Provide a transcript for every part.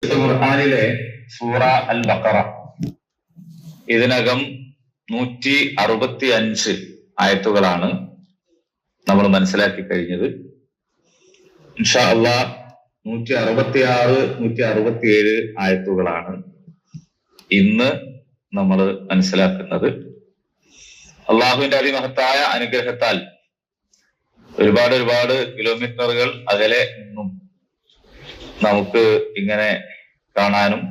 ഖുർആനിലെ സൂറ അൽ ബഖറ ഇതിനകം 165 ആയത്തുകളാണ് നമ്മൾ മനസ്സിലാക്കി കഴിഞ്ഞത്. ഇൻഷാ അല്ലാഹ് 166, 167 ആയത്തുകളാണ് ഇന്ന് നമ്മൾ മനസ്സിലാക്കുന്നത്. അള്ളാഹുവിന്റെ അതിമഹത്തായ അനുഗ്രഹത്താൽ ഒരുപാട് കിലോമീറ്ററുകൾ അകലെ നിന്നും നമുക്ക് ഇങ്ങനെ കാണാനും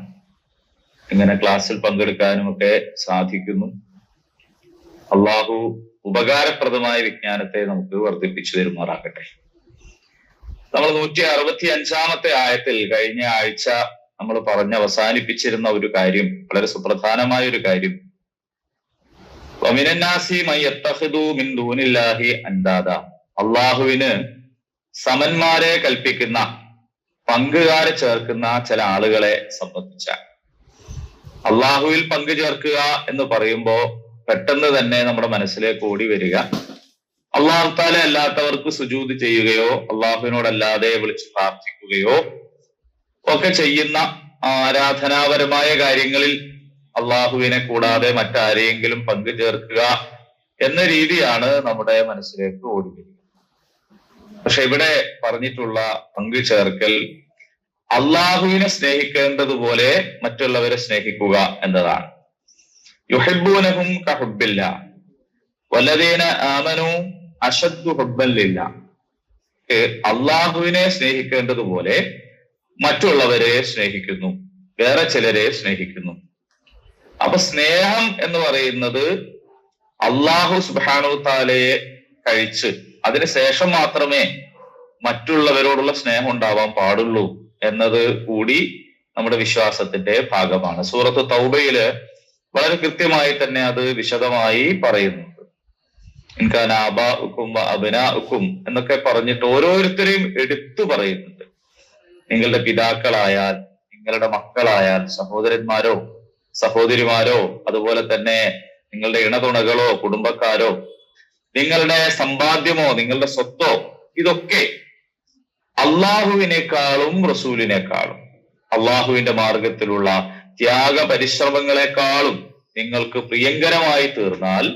ഇങ്ങനെ ക്ലാസ്സിൽ പങ്കെടുക്കാനും ഒക്കെ സാധിക്കുന്നു. അള്ളാഹു ഉപകാരപ്രദമായ വിജ്ഞാനത്തെ നമുക്ക് വർദ്ധിപ്പിച്ചു തരുമാറാകട്ടെ. നമ്മൾ 165 ആയത്തിൽ കഴിഞ്ഞ ആഴ്ച നമ്മൾ അവസാനിപ്പിച്ചിരുന്ന ഒരു കാര്യം, വളരെ സുപ്രധാനമായ ഒരു കാര്യം, വമിനന്നാസി മൻ യത്തഖിദു മിൻ ദൂനില്ലാഹി അൻദാദ, അള്ളാഹുവിന് സമന്മാരെ കൽപ്പിക്കുന്ന, പങ്കുകാരെ ചേർക്കുന്ന ചില ആളുകളെ സംബന്ധിച്ച. അള്ളാഹുവിൽ പങ്കു ചേർക്കുക എന്ന് പറയുമ്പോൾ പെട്ടെന്ന് തന്നെ നമ്മുടെ മനസ്സിലേക്ക് ഓടി വരിക അള്ളാഹു തആല അല്ലാത്തവർക്ക് സുജൂദ് ചെയ്യുകയോ അള്ളാഹുവിനോടല്ലാതെ വിളിച്ച് പ്രാർത്ഥിക്കുകയോ ഒക്കെ ചെയ്യുന്ന ആരാധനാപരമായ കാര്യങ്ങളിൽ അള്ളാഹുവിനെ കൂടാതെ മറ്റാരെയെങ്കിലും പങ്കു ചേർക്കുക എന്ന രീതിയാണ് നമ്മുടെ മനസ്സിലേക്ക് ഓടി വരിക. പക്ഷെ ഇവിടെ പറഞ്ഞിട്ടുള്ള പങ്കു ചേർക്കൽ അള്ളാഹുവിനെ സ്നേഹിക്കേണ്ടതുപോലെ മറ്റുള്ളവരെ സ്നേഹിക്കുക എന്നതാണ്. യുഹിബ്ബൂനഹും കഹുബ്ബില്ലാ വല്ലദീന ആമനൂ അശദ്ദു ഹുബ്ബൻ ലില്ലാ, അള്ളാഹുവിനെ സ്നേഹിക്കേണ്ടതുപോലെ മറ്റുള്ളവരെ സ്നേഹിക്കുന്നു, വേറെ ചിലരെ സ്നേഹിക്കുന്നു. അപ്പൊ സ്നേഹം എന്ന് പറയുന്നത് അള്ളാഹു സുബ്ഹാനഹു തആലയെ കഴിച്ച് അതിനുശേഷം മാത്രമേ മറ്റുള്ളവരോടുള്ള സ്നേഹം ഉണ്ടാവാൻ പാടുള്ളൂ എന്നത് കൂടി നമ്മുടെ വിശ്വാസത്തിന്റെ ഭാഗമാണ്. സൂറത്ത് തൗബയില് വളരെ കൃത്യമായി തന്നെ അത് വിശദമായി പറയുന്നുണ്ട്. ഇൻകാന ആബാഉക്കും അബ്നാഉക്കും എന്നൊക്കെ പറഞ്ഞിട്ട് ഓരോരുത്തരെയും എടുത്തു പറയുന്നുണ്ട്. നിങ്ങളുടെ പിതാക്കളായാൽ, നിങ്ങളുടെ മക്കളായാൽ, സഹോദരന്മാരോ സഹോദരിമാരോ, അതുപോലെ തന്നെ നിങ്ങളുടെ ഇണതുണകളോ കുടുംബക്കാരോ, നിങ്ങളുടെ സമ്പാദ്യമോ നിങ്ങളുടെ സ്വത്തോ, ഇതൊക്കെ അള്ളാഹുവിനേക്കാളും റസൂലിനേക്കാളും അള്ളാഹുവിന്റെ മാർഗത്തിലുള്ള ത്യാഗ പരിശ്രമങ്ങളെക്കാളും നിങ്ങൾക്ക് പ്രിയങ്കരമായി തീർന്നാൽ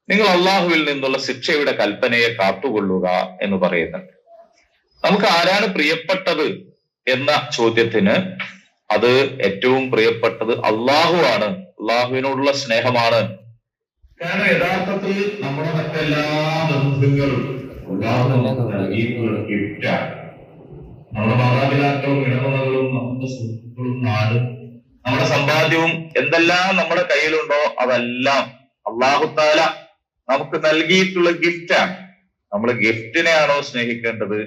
നിങ്ങൾ അള്ളാഹുവിൽ നിന്നുള്ള ശിക്ഷയുടെ കൽപ്പനയെ കാത്തുകൊള്ളുക എന്ന് പറയുന്നുണ്ട്. നമുക്ക് ആരാണ് പ്രിയപ്പെട്ടത് എന്ന ചോദ്യത്തിന് അത് ഏറ്റവും പ്രിയപ്പെട്ടത് അള്ളാഹു ആണ്, അള്ളാഹുവിനോടുള്ള സ്നേഹമാണ്. കാരണം യഥാർത്ഥത്തിൽ നമ്മുടെ മറ്റെല്ലാ ബന്ധുക്കളും ഗിഫ്റ്റാണ്. നമ്മുടെ മാതാപിതാക്കളും ഇടവകളും നമ്മുടെ സുഹൃത്തുക്കളും നാടും നമ്മുടെ സമ്പാദ്യവും എന്തെല്ലാം നമ്മുടെ കയ്യിലുണ്ടോ അതെല്ലാം അല്ലാഹു തആല നമുക്ക് നൽകിയിട്ടുള്ള ഗിഫ്റ്റാണ്. നമ്മൾ ഗിഫ്റ്റിനെയാണോ സ്നേഹിക്കേണ്ടത്,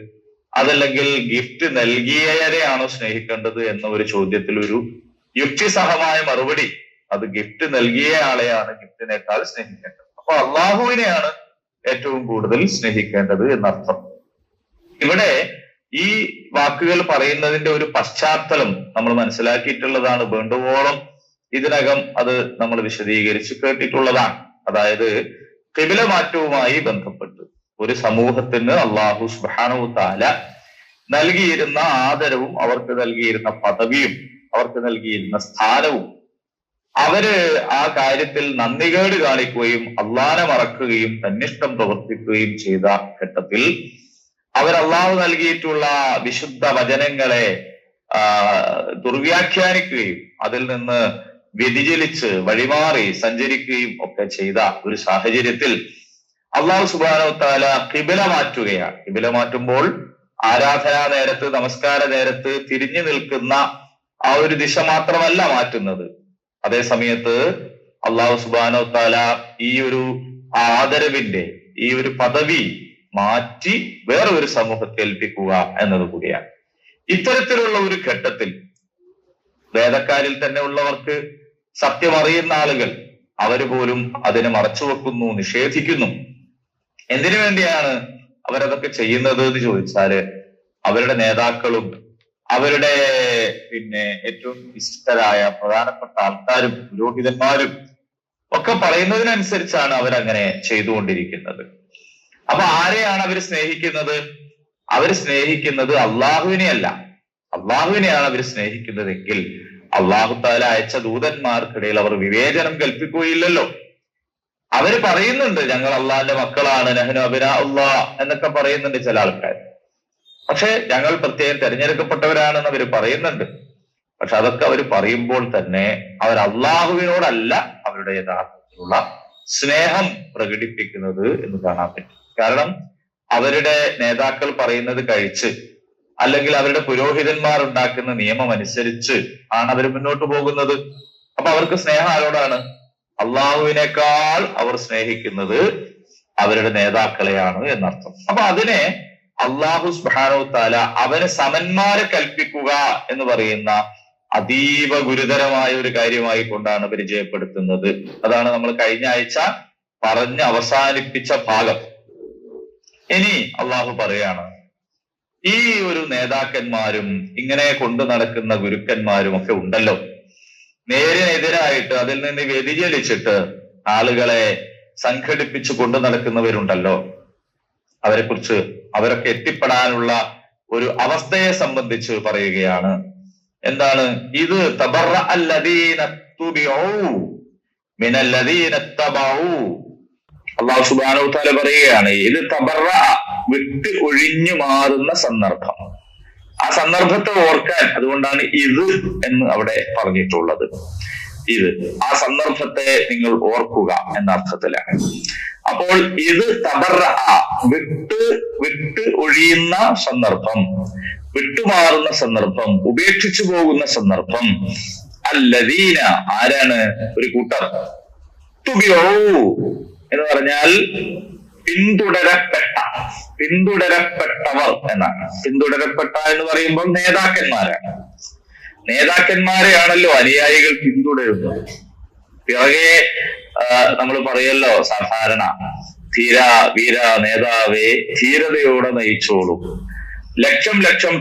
അതല്ലെങ്കിൽ ഗിഫ്റ്റ് നൽകിയവരെയാണോ സ്നേഹിക്കേണ്ടത് എന്ന ഒരു ചോദ്യത്തിൽ ഒരു യുക്തിസഹമായ മറുപടി, അത് ഗിഫ്റ്റ് നൽകിയ ആളെയാണ് ഗിഫ്റ്റിനേക്കാൾ സ്നേഹിക്കേണ്ടത്. അപ്പൊ അള്ളാഹുവിനെയാണ് ഏറ്റവും കൂടുതൽ സ്നേഹിക്കേണ്ടത് എന്നർത്ഥം. ഇവിടെ ഈ വാക്കുകൾ പറയുന്നതിന്റെ ഒരു പശ്ചാത്തലം നമ്മൾ മനസ്സിലാക്കിയിട്ടുള്ളതാണ്. വേണ്ടുവോളം ഇതിനകം അത് നമ്മൾ വിശദീകരിച്ച് കേട്ടിട്ടുള്ളതാണ്. അതായത് ഖിബ്ല മാറ്റവുമായി ബന്ധപ്പെട്ട് ഒരു സമൂഹത്തിന് അല്ലാഹു സുബ്ഹാനഹു തആല നൽകിയിരുന്ന ആദരവും അവർക്ക് നൽകിയിരുന്ന പദവിയും അവർക്ക് നൽകിയിരുന്ന സ്ഥാനവും അവര് ആ കാര്യത്തിൽ നന്ദികേട് കാണിക്കുകയും അള്ളാനെ മറക്കുകയും തന്നിഷ്ടം പ്രവർത്തിക്കുകയും ചെയ്ത ഘട്ടത്തിൽ അവർ അള്ളാഹു നൽകിയിട്ടുള്ള വിശുദ്ധ വചനങ്ങളെ ദുർവ്യാഖ്യാനിക്കുകയും അതിൽ നിന്ന് വ്യതിചലിച്ച് വഴിമാറി സഞ്ചരിക്കുകയും ഒക്കെ ചെയ്ത ഒരു സാഹചര്യത്തിൽ അള്ളാഹു സുബ്ഹാനഹു തആല ഖിബ്ല മാറ്റുകയാണ്. ഖിബ്ല മാറ്റുമ്പോൾ ആരാധനാ നേരത്ത്, നമസ്കാര നേരത്ത് തിരിഞ്ഞു നിൽക്കുന്ന ആ ഒരു ദിശ മാത്രമല്ല മാറ്റുന്നത്. അതേ സമയത്ത് അള്ളാഹു സുബ്ഹാനഹു തആല ഈ ഒരു ആദരവിന്റെ ഈ ഒരു പദവി മാറ്റി വേറെ ഒരു സമൂഹത്തെ ഏൽപ്പിക്കുക എന്നത് കൂടിയാണ്. ഇത്തരത്തിലുള്ള ഒരു ഘട്ടത്തിൽ വേദക്കാരിൽ തന്നെ ഉള്ളവർക്ക്, സത്യം അറിയുന്ന ആളുകൾ, അവര് പോലും അതിനെ മറച്ചുവെക്കുന്നു, നിഷേധിക്കുന്നു. എന്തിനു വേണ്ടിയാണ് അവരതൊക്കെ ചെയ്യുന്നത് എന്ന് ചോദിച്ചാല് അവരുടെ നേതാക്കളും അവരുടെ ഏറ്റവും വിശിഷ്ടരായ പ്രധാനപ്പെട്ട ആൾക്കാരും പുരോഹിതന്മാരും ഒക്കെ പറയുന്നതിനനുസരിച്ചാണ് അവരങ്ങനെ ചെയ്തുകൊണ്ടിരിക്കുന്നത്. അപ്പൊ ആരെയാണ് അവർ സ്നേഹിക്കുന്നത്? അവർ സ്നേഹിക്കുന്നത് അള്ളാഹുവിനെയല്ല, അള്ളാഹുവിനെയാണ് അവർ സ്നേഹിക്കുന്നതെങ്കിൽ അള്ളാഹു താല അയച്ച ദൂതന്മാർക്കിടയിൽ അവർ വിവേചനം കൽപ്പിക്കുകയില്ലല്ലോ. അവര് പറയുന്നുണ്ട് ഞങ്ങൾ അള്ളാഹിന്റെ മക്കളാണ്, നഹ്നു അബ്നാ അല്ലാഹ് എന്നൊക്കെ പറയുന്നുണ്ട് ചില ആൾക്കാർ. പക്ഷെ ഞങ്ങൾ പ്രത്യേകം തെരഞ്ഞെടുക്കപ്പെട്ടവരാണെന്ന് അവർ പറയുന്നുണ്ട്. പക്ഷെ അതൊക്കെ അവർ പറയുമ്പോൾ തന്നെ അവർ അള്ളാഹുവിനോടല്ല അവരുടെ യഥാർത്ഥത്തിലുള്ള സ്നേഹം പ്രകടിപ്പിക്കുന്നത് എന്ന് കാണാൻ പറ്റും. കാരണം അവരുടെ നേതാക്കൾ പറയുന്നത് കഴിച്ച് അല്ലെങ്കിൽ അവരുടെ പുരോഹിതന്മാർ ഉണ്ടാക്കുന്ന നിയമം അനുസരിച്ച് ആണ് അവർ മുന്നോട്ട് പോകുന്നത്. അപ്പൊ അവർക്ക് സ്നേഹം ആരോടാണ്? അള്ളാഹുവിനേക്കാൾ അവർ സ്നേഹിക്കുന്നത് അവരുടെ നേതാക്കളെയാണ് എന്നർത്ഥം. അപ്പൊ അതിനെ അള്ളാഹു സുബ്ഹാനഹു തആല അവന് സമന്മാരെ കൽപ്പിക്കുക എന്ന് പറയുന്ന അതീവ ഗുരുതരമായ ഒരു കാര്യമായി കൊണ്ടാണ് പരിചയപ്പെടുത്തുന്നത്. അതാണ് നമ്മൾ കഴിഞ്ഞ ആഴ്ച പറഞ്ഞ് അവസാനിപ്പിച്ച ഭാഗം. ഇനി അള്ളാഹു പറയാണ്, ഈ ഒരു നേതാക്കന്മാരും ഇങ്ങനെ കൊണ്ടു നടക്കുന്ന ഗുരുക്കന്മാരും ഒക്കെ ഉണ്ടല്ലോ, നേരിനെതിരായിട്ട് അതിൽ നിന്ന് വ്യതിചലിച്ചിട്ട് ആളുകളെ സംഘടിപ്പിച്ചു കൊണ്ടു നടക്കുന്നവരുണ്ടല്ലോ, അവരെക്കുറിച്ച് അവരൊക്കെ എത്തിപ്പെടാനുള്ള ഒരു അവസ്ഥയെ സംബന്ധിച്ച് പറയുകയാണ്. എന്താണ് ഇത്? തബറഅല്ലദീന തുബിഉ മിനല്ലദീന തബഉ. അല്ലാഹു സുബ്ഹാനഹു വതആല പറയുകയാണ്, ഇത് തബറ വിട്ട് ഒഴിഞ്ഞു മാറുന്ന സന്ദർഭം. ആ സന്ദർഭത്തെ ഓർക്കാൻ അതുകൊണ്ടാണ് ഇത് എന്ന് അവിടെ പറഞ്ഞിട്ടുള്ളത്. ഇത് ആ സന്ദർഭത്തെ നിങ്ങൾ ഓർക്കുക എന്ന അർത്ഥത്തിലാണ്. അപ്പോൾ ഇത് തബറ വിട്ട് ഒഴിയുന്ന സന്ദർഭം, വിട്ടുമാറുന്ന സന്ദർഭം, ഉപേക്ഷിച്ചു പോകുന്ന സന്ദർഭം. അല്ലദീന ആരാണ്? ഒരു കൂട്ടർ. തുബിഉ എന്ന് പറഞ്ഞാൽ പിന്തുടരപ്പെട്ടവർ എന്നാണ്. പിന്തുടരപ്പെട്ട എന്ന് പറയുമ്പോൾ നേതാക്കന്മാരാണ്. നേതാക്കന്മാരെയാണല്ലോ അനുയായികൾ പിന്തുടരുന്നത്. പിറകെ നമ്മൾ പറയല്ലോ സാധാരണ, ധീര വീര നേതാവേ ധീരതയോടെ നയിച്ചോളൂ. ലക്ഷം ലക്ഷം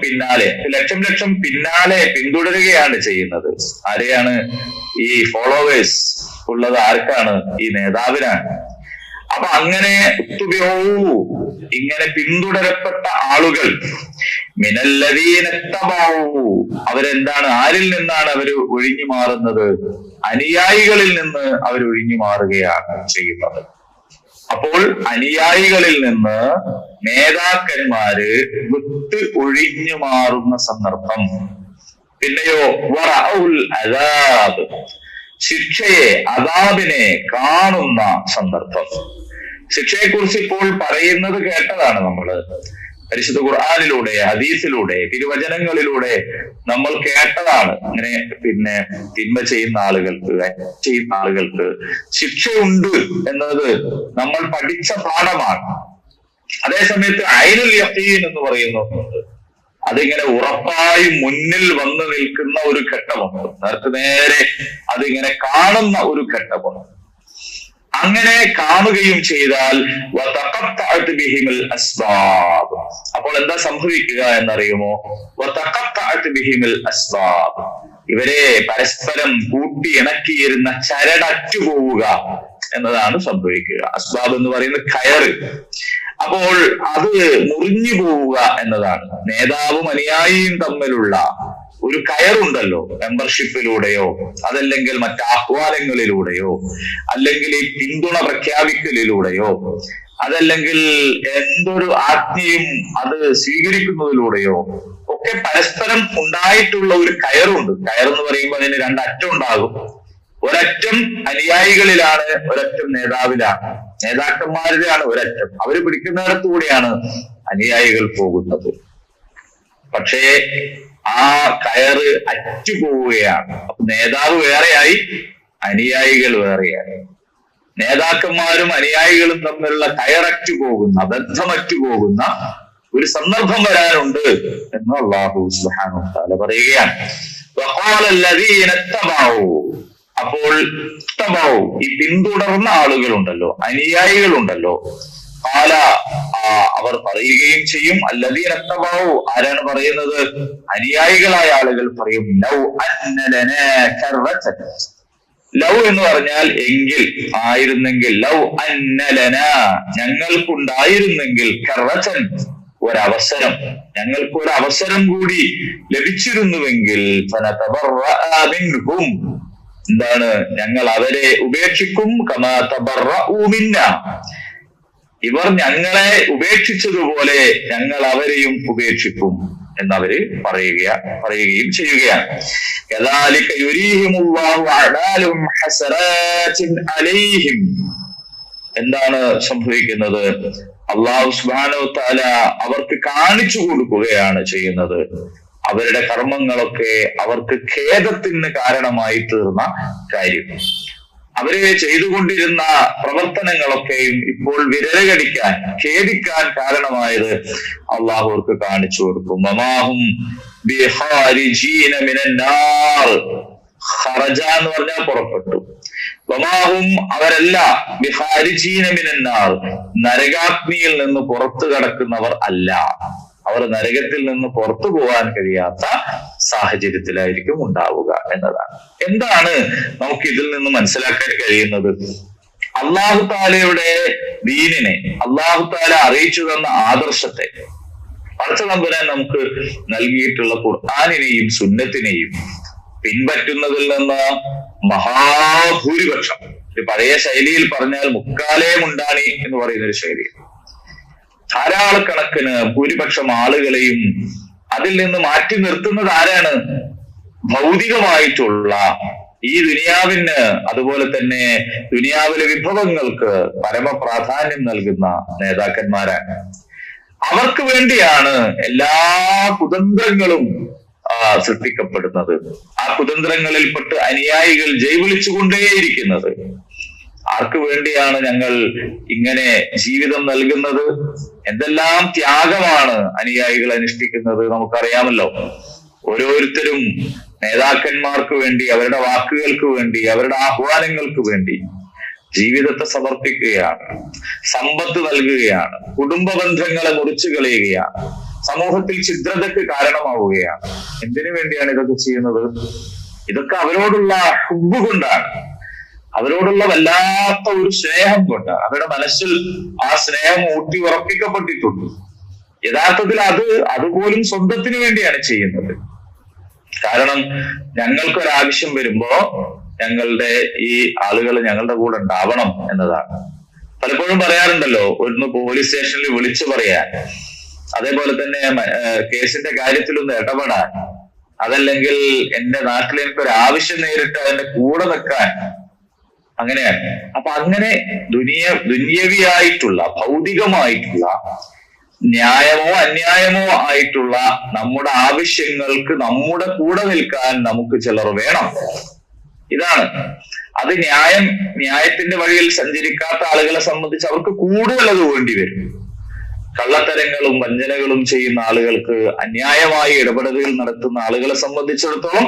പിന്നാലെ പിന്തുടരുകയാണ് ചെയ്യുന്നത്. ആരെയാണ്? ഈ ഫോളോവേഴ്സ് ഉള്ളത് ആർക്കാണ്? ഈ നേതാവിനാണ്. അപ്പൊ അങ്ങനെ ഇങ്ങനെ പിന്തുടരപ്പെട്ട ആളുകൾ മിനല്ലദീന തബഉ, അവരെന്താണ്? ആരിൽ നിന്നാണ് അവർ ഒഴിഞ്ഞു മാറുന്നത്? അനുയായികളിൽ നിന്ന് അവർ ഒഴിഞ്ഞു മാറുകയാണ് ചെയ്യുന്നത്. അപ്പോൾ അനുയായികളിൽ നിന്ന് നേതാക്കന്മാര് വിട്ട് ഒഴിഞ്ഞു മാറുന്ന സന്ദർഭം. പിന്നെയോ വറഉൽ അദാബ്, ശിക്ഷയെ അദാബിനെ കാണുന്ന സന്ദർഭം. ശിക്ഷയെക്കുറിച്ച് ഇപ്പോൾ പറയുന്നത് കേട്ടതാണ് നമ്മള്. പരിശുദ്ധ ഖുർആനിലൂടെ, ഹദീസിലൂടെ, തിരുവചനങ്ങളിലൂടെ നമ്മൾ കേട്ടതാണ്. ഇങ്ങനെ തിന്മ ചെയ്യുന്ന ആളുകൾക്ക് ശിക്ഷയുണ്ട് എന്നത് നമ്മൾ പഠിച്ച പാഠമാണ്. അതേസമയത്ത് ഐനുൽ യഖീൻ എന്ന് പറയുന്നുണ്ട്. അതിങ്ങനെ ഉറപ്പായി മുന്നിൽ വന്നു നിൽക്കുന്ന ഒരു ഘട്ടമുണ്ട്. നേരെ അതിങ്ങനെ കാണുന്ന ഒരു ഘട്ടമുണ്ട്. അങ്ങനെ കാണുകയും ചെയ്താൽ അപ്പോൾ എന്താ സംഭവിക്കുക എന്നറിയുമോ? ഇവരെ പരസ്പരം കൂട്ടി ഇണക്കിയിരുന്ന ചരടറ്റു പോവുക എന്നതാണ് സംഭവിക്കുക. അസ്ബാബ് എന്ന് പറയുന്നത് കയറ്. അപ്പോൾ അത് മുറിഞ്ഞു പോവുക എന്നതാണ്. നേതാവും അനുയായിയും തമ്മിലുള്ള ഒരു കയറുണ്ടല്ലോ, മെമ്പർഷിപ്പിലൂടെയോ അതല്ലെങ്കിൽ മറ്റ് ആഹ്വാനങ്ങളിലൂടെയോ അല്ലെങ്കിൽ ഈ പിന്തുണ പ്രഖ്യാപിക്കലിലൂടെയോ അതല്ലെങ്കിൽ എന്തൊരു ആജ്ഞയും അത് സ്വീകരിക്കുന്നതിലൂടെയോ ഒക്കെ പരസ്പരം ഉണ്ടായിട്ടുള്ള ഒരു കയറുണ്ട്. കയറെന്ന് പറയുമ്പോൾ അതിന് രണ്ടറ്റം ഉണ്ടാകും. ഒരറ്റം അനുയായികളിലാണ്, ഒരറ്റം നേതാവിലാണ്. നേതാക്കന്മാരിലാണ് ഒരറ്റം. അവര് പിടിക്കുന്നിടത്തുകൂടിയാണ് അനുയായികൾ പോകുന്നത്. പക്ഷേ ആ കയറ് അറ്റുപോവുകയാണ്. അപ്പൊ നേതാവ് വേറെയായി, അനുയായികൾ വേറെയായി. നേതാക്കന്മാരും അനുയായികളും തമ്മിലുള്ള കയററ്റു പോകുന്ന, ബന്ധമറ്റു പോകുന്ന ഒരു സന്ദർഭം വരാനുണ്ട് എന്ന് അല്ലാഹു സുബ്ഹാനഹു വ തആല പറയുകയാണ്. അപ്പോൾ ഈ പിന്തുടർന്ന ആളുകളുണ്ടല്ലോ, അനുയായികളുണ്ടല്ലോ, അവർ പറയുകയും ചെയ്യും. അല്ലദീന തബഉ, ആരാണ് പറയുന്നത്? അനുയായികളായ ആളുകൾ പറയും, ലൗ അന്ന ലനാ കർറതൻ. ലൗ എന്ന് പറഞ്ഞാൽ എങ്കിൽ, ആയിരുന്നെങ്കിൽ. ലൗ അന്ന ലനാ, ഞങ്ങൾക്കുണ്ടായിരുന്നെങ്കിൽ, കർറതൻ ഒരവസരം, ഞങ്ങൾക്ക് ഒരു അവസരം കൂടി ലഭിച്ചിരുന്നുവെങ്കിൽ എന്താണ്, ഞങ്ങൾ അവരെ ഉപേക്ഷിക്കും. കമാ തബറഉ മിന്നാ, ഇവർ ഞങ്ങളെ ഉപേക്ഷിച്ചതുപോലെ ഞങ്ങൾ അവരെയും ഉപേക്ഷിക്കും എന്നവര് പറയുകയും ചെയ്യുകയാണ്. കദാലിക യുരീഹിമുല്ലാഹു അഅമാലഹും ഹസറാത്തിൻ അലൈഹിം. എന്താണ് സംഭവിക്കുന്നത്? അല്ലാഹു സുബ്ഹാനഹു വ തആല അവർക്ക് കാണിച്ചു കൊടുക്കുകയാണ് ചെയ്യുന്നത്. അവരുടെ കർമ്മങ്ങളൊക്കെ അവർക്ക് ഖേദത്തിന് കാരണമായി തീർന്ന കാര്യം, അവര് ചെയ്തുകൊണ്ടിരുന്ന പ്രവർത്തനങ്ങളൊക്കെയും ഇപ്പോൾ വിരലകടിക്കാൻ, ഖേദിക്കാൻ കാരണമായത് അള്ളാഹു അവർക്ക് കാണിച്ചു കൊടുക്കും. വമാഹും ബിഖാരിജീന മിനന്നാർ. ഖറജ എന്ന് പറഞ്ഞാൽ പുറപ്പെട്ടു. വമാഹും അവരല്ല, ബിഖാരിജീന മിനന്നാർ, നരകാഗ്നിയിൽ നിന്ന് പുറത്തു കടക്കുന്നവർ അല്ല. അവർ നരകത്തിൽ നിന്ന് പുറത്തു പോകാൻ കഴിയാത്ത സാഹചര്യത്തിലായിരിക്കും ഉണ്ടാവുക എന്നതാണ്. എന്താണ് നമുക്ക് ഇതിൽ നിന്ന് മനസ്സിലാക്കാൻ കഴിയുന്നത്? അള്ളാഹു താലയുടെ ദീനിനെ, അള്ളാഹു താല അറിയിച്ചു തന്ന ആദർശത്തെ, പടച്ച തമ്പുരാൻ നമുക്ക് നൽകിയിട്ടുള്ള ഖുർആനിനെയും സുന്നത്തിനെയും പിൻപറ്റുന്നതിൽ നിന്ന് മഹാഭൂരിപക്ഷം, ഒരു പഴയ ശൈലിയിൽ പറഞ്ഞാൽ മുക്കാലേ മുണ്ടാണി എന്ന് പറയുന്ന ഒരു ശൈലി, ധാരാളക്കണക്കിന് ഭൂരിപക്ഷം ആളുകളെയും അതിൽ നിന്ന് മാറ്റി നിർത്തുന്നത് ആരാണ്? ഭൗതികമായിട്ടുള്ള ഈ ദുനിയാവിന്, അതുപോലെ തന്നെ ദുനിയാവിലെ വിഭവങ്ങൾക്ക് പരമപ്രാധാന്യം നൽകുന്ന നേതാക്കന്മാരാണ്. അവർക്ക് വേണ്ടിയാണ് എല്ലാ കുതന്ത്രങ്ങളും സൃഷ്ടിക്കപ്പെടുന്നത്. ആ കുതന്ത്രങ്ങളിൽപ്പെട്ട് അനുയായികൾ ജൈവിളിച്ചുകൊണ്ടേയിരിക്കുന്നത്. ആർക്ക് വേണ്ടിയാണ് ഞങ്ങൾ ഇങ്ങനെ ജീവിതം നൽകുന്നത്? എന്തെല്ലാം ത്യാഗമാണ് അനുയായികൾ അനുഷ്ഠിക്കുന്നത് നമുക്കറിയാമല്ലോ. ഓരോരുത്തരും നേതാക്കന്മാർക്ക് വേണ്ടി, അവരുടെ വാക്കുകൾക്ക് വേണ്ടി, അവരുടെ ആഹ്വാനങ്ങൾക്ക് വേണ്ടി ജീവിതത്തെ സമർപ്പിക്കുകയാണ്, സമ്പത്ത് നൽകുകയാണ്, കുടുംബ ബന്ധങ്ങളെ മുറിച്ചു കളയുകയാണ്, സമൂഹത്തിൽ ഛിദ്രതയ്ക്ക് കാരണമാവുകയാണ്. എന്തിനു വേണ്ടിയാണ് ഇതൊക്കെ ചെയ്യുന്നത്? ഇതൊക്കെ അവരോടുള്ള ഹുബ്ബ് കൊണ്ടാണ്, അവരോടുള്ള വല്ലാത്ത ഒരു സ്നേഹം കൊണ്ടാണ്. അവരുടെ മനസ്സിൽ ആ സ്നേഹം ഊട്ടി ഉറപ്പിക്കപ്പെട്ടിട്ടുണ്ട്. യഥാർത്ഥത്തിൽ അതുപോലും സ്വന്തത്തിന് വേണ്ടിയാണ് ചെയ്യുന്നത്. കാരണം ഞങ്ങൾക്കൊരാവശ്യം വരുമ്പോ ഞങ്ങളുടെ ഈ ആളുകൾ ഞങ്ങളുടെ കൂടെ ഉണ്ടാവണം എന്നതാണ്. പലപ്പോഴും പറയാറുണ്ടല്ലോ, ഒന്ന് പോലീസ് സ്റ്റേഷനിൽ വിളിച്ചു പറയാൻ, അതേപോലെ തന്നെ കേസിന്റെ കാര്യത്തിലൊന്ന് ഇടപെടാൻ, അതല്ലെങ്കിൽ എന്റെ നാട്ടിൽ എനിക്കൊരു ആവശ്യം നേരിട്ട് അതിന്റെ കൂടെ നിൽക്കാൻ, അങ്ങനെയാണ്. അപ്പൊ അങ്ങനെ ദുന്യവിയായിട്ടുള്ള, ഭൗതികമായിട്ടുള്ള, ന്യായമോ അന്യായമോ ആയിട്ടുള്ള നമ്മുടെ ആവശ്യങ്ങൾക്ക് നമ്മുടെ കൂടെ നിൽക്കാൻ നമുക്ക് ചിലർ വേണം. ഇതാണ് അത്. ന്യായത്തിന്റെ വഴിയിൽ സഞ്ചരിക്കാത്ത ആളുകളെ സംബന്ധിച്ച് അവർക്ക് കൂടുതൽ അത് വേണ്ടി വരും. കള്ളത്തരങ്ങളും വഞ്ചനകളും ചെയ്യുന്ന ആളുകൾക്ക്, അന്യായമായ ഇടപെടലുകൾ നടത്തുന്ന ആളുകളെ സംബന്ധിച്ചിടത്തോളം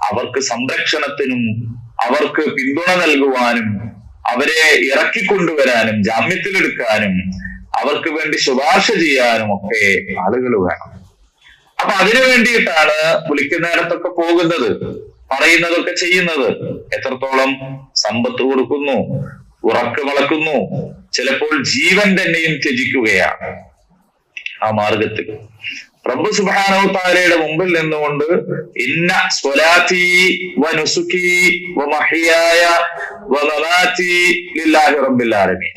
അവർക്ക് സംരക്ഷണത്തിനും അവർക്ക് പിന്തുണ നൽകുവാനും അവരെ ഇറക്കിക്കൊണ്ടുവരാനും ജാമ്യത്തിലെടുക്കാനും അവർക്ക് വേണ്ടി ശുപാർശ ചെയ്യാനും ഒക്കെ ആളുകൾ വേണം. അപ്പൊ അതിനു വേണ്ടിയിട്ടാണ് വിളിക്കുന്നിടത്തൊക്കെ പോകുന്നത്, പറയുന്നതൊക്കെ ചെയ്യുന്നത്. എത്രത്തോളം സമ്പത്ത് കൊടുക്കുന്നു, ഉറക്കമിളക്കുന്നു, ചിലപ്പോൾ ജീവൻ തന്നെയും ത്യജിക്കുകയാണ് ആ മാർഗത്തിൽ. റബ്ബ് സുബ്ഹാനഹു വ തആലയുടെ മുമ്പിൽ നിന്നുകൊണ്ട് ഇന്ന സ്വലാത്തി വ നുസുകി വ മഹ്യായ വ മമാതി ലില്ലാഹി റബ്ബിൽ ആലമീൻ.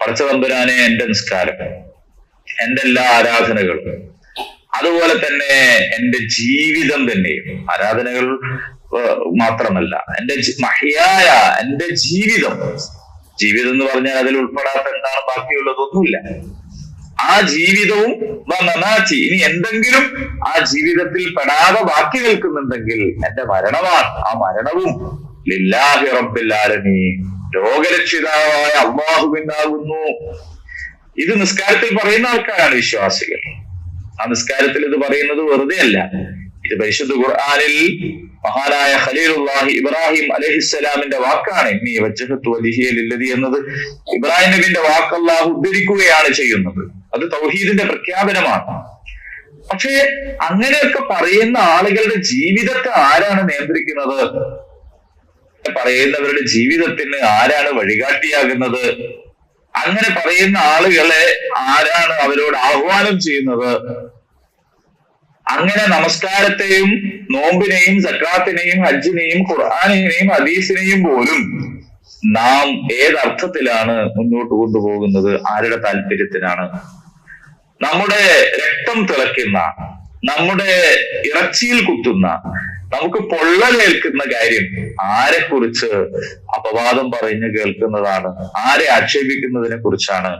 പടച്ച തമ്പുരാനെ, എന്റെ നിസ്കാരം, എന്റെ എല്ലാ ആരാധനകളും, അതുപോലെ തന്നെ എന്റെ ജീവിതം തന്നെയും, ആരാധനകൾ മാത്രമല്ല, എന്റെ മഹ്യായ, എന്റെ ജീവിതം എന്ന് പറഞ്ഞാൽ അതിൽ ഉൾപ്പെടാത്ത എന്താണ് ബാക്കിയുള്ളതൊന്നുമില്ല. ആ ജീവിതവും മമാതി, ഇനി എന്തെങ്കിലും ആ ജീവിതത്തിൽ പെടാതെ ബാക്കി നിൽക്കുന്നുണ്ടെങ്കിൽ എന്റെ മരണമാണ്. ആ മരണവും ലില്ലാഹി റബ്ബിൽ ആലമീൻ, ലോകരക്ഷിതാവായ അല്ലാഹുവിനാകുന്നു. ഇത് നിസ്കാരത്തിൽ പറയുന്ന ആൾക്കാരാണ് വിശ്വാസികൾ. ആ നിസ്കാരത്തിൽ ഇത് പറയുന്നത് വെറുതെ അല്ല. ഇത് പരിശുദ്ധ ഖുർആനിൽ മഹാനായ ഖലീലുല്ലാഹി ഇബ്രാഹിം അലൈഹിസ്സലാമിന്റെ വാക്കാണ്. ഇന്നി വജ്ജഹതു വജ്ഹിയ ലില്ലദി എന്നത് ഇബ്രാഹിം നബിന്റെ വാക്ക് അല്ലാഹു ഉദ്ധരിക്കുകയാണ് ചെയ്യുന്നത്. അത് തൗഹീദിന്റെ പ്രഖ്യാപനമാണ്. പക്ഷേ അങ്ങനെയൊക്കെ പറയുന്ന ആളുകളുടെ ജീവിതത്തെ ആരാണ് നിയന്ത്രിക്കുന്നത്? പറയുന്നവരുടെ ജീവിതത്തിന് ആരാണ് വഴികാട്ടിയാകുന്നത്? അങ്ങനെ പറയുന്ന ആളുകളെ ആരാണ് അവരോട് ആഹ്വാനം ചെയ്യുന്നത്? അങ്ങനെ നമസ്കാരത്തെയും നോമ്പിനെയും സക്കാത്തിനെയും ഹജ്ജിനെയും ഖുർആനിനെയും ഹദീസിനെയും പോലും നാം ഏതർത്ഥത്തിലാണ് മുന്നോട്ട് കൊണ്ടുപോകുന്നത്? ആരുടെ താല്പര്യത്തിനാണ്? നമ്മുടെ രക്തം തിളയ്ക്കുന്ന, നമ്മുടെ ഇറച്ചിയിൽ കുത്തുന്ന, നമുക്ക് പൊള്ളലേൽക്കുന്ന കാര്യം ആരെക്കുറിച്ച് അപവാദം പറഞ്ഞ് കേൾക്കുന്നതാണ്? ആരെ ആക്ഷേപിക്കുന്നതിനെ കുറിച്ചാണ്?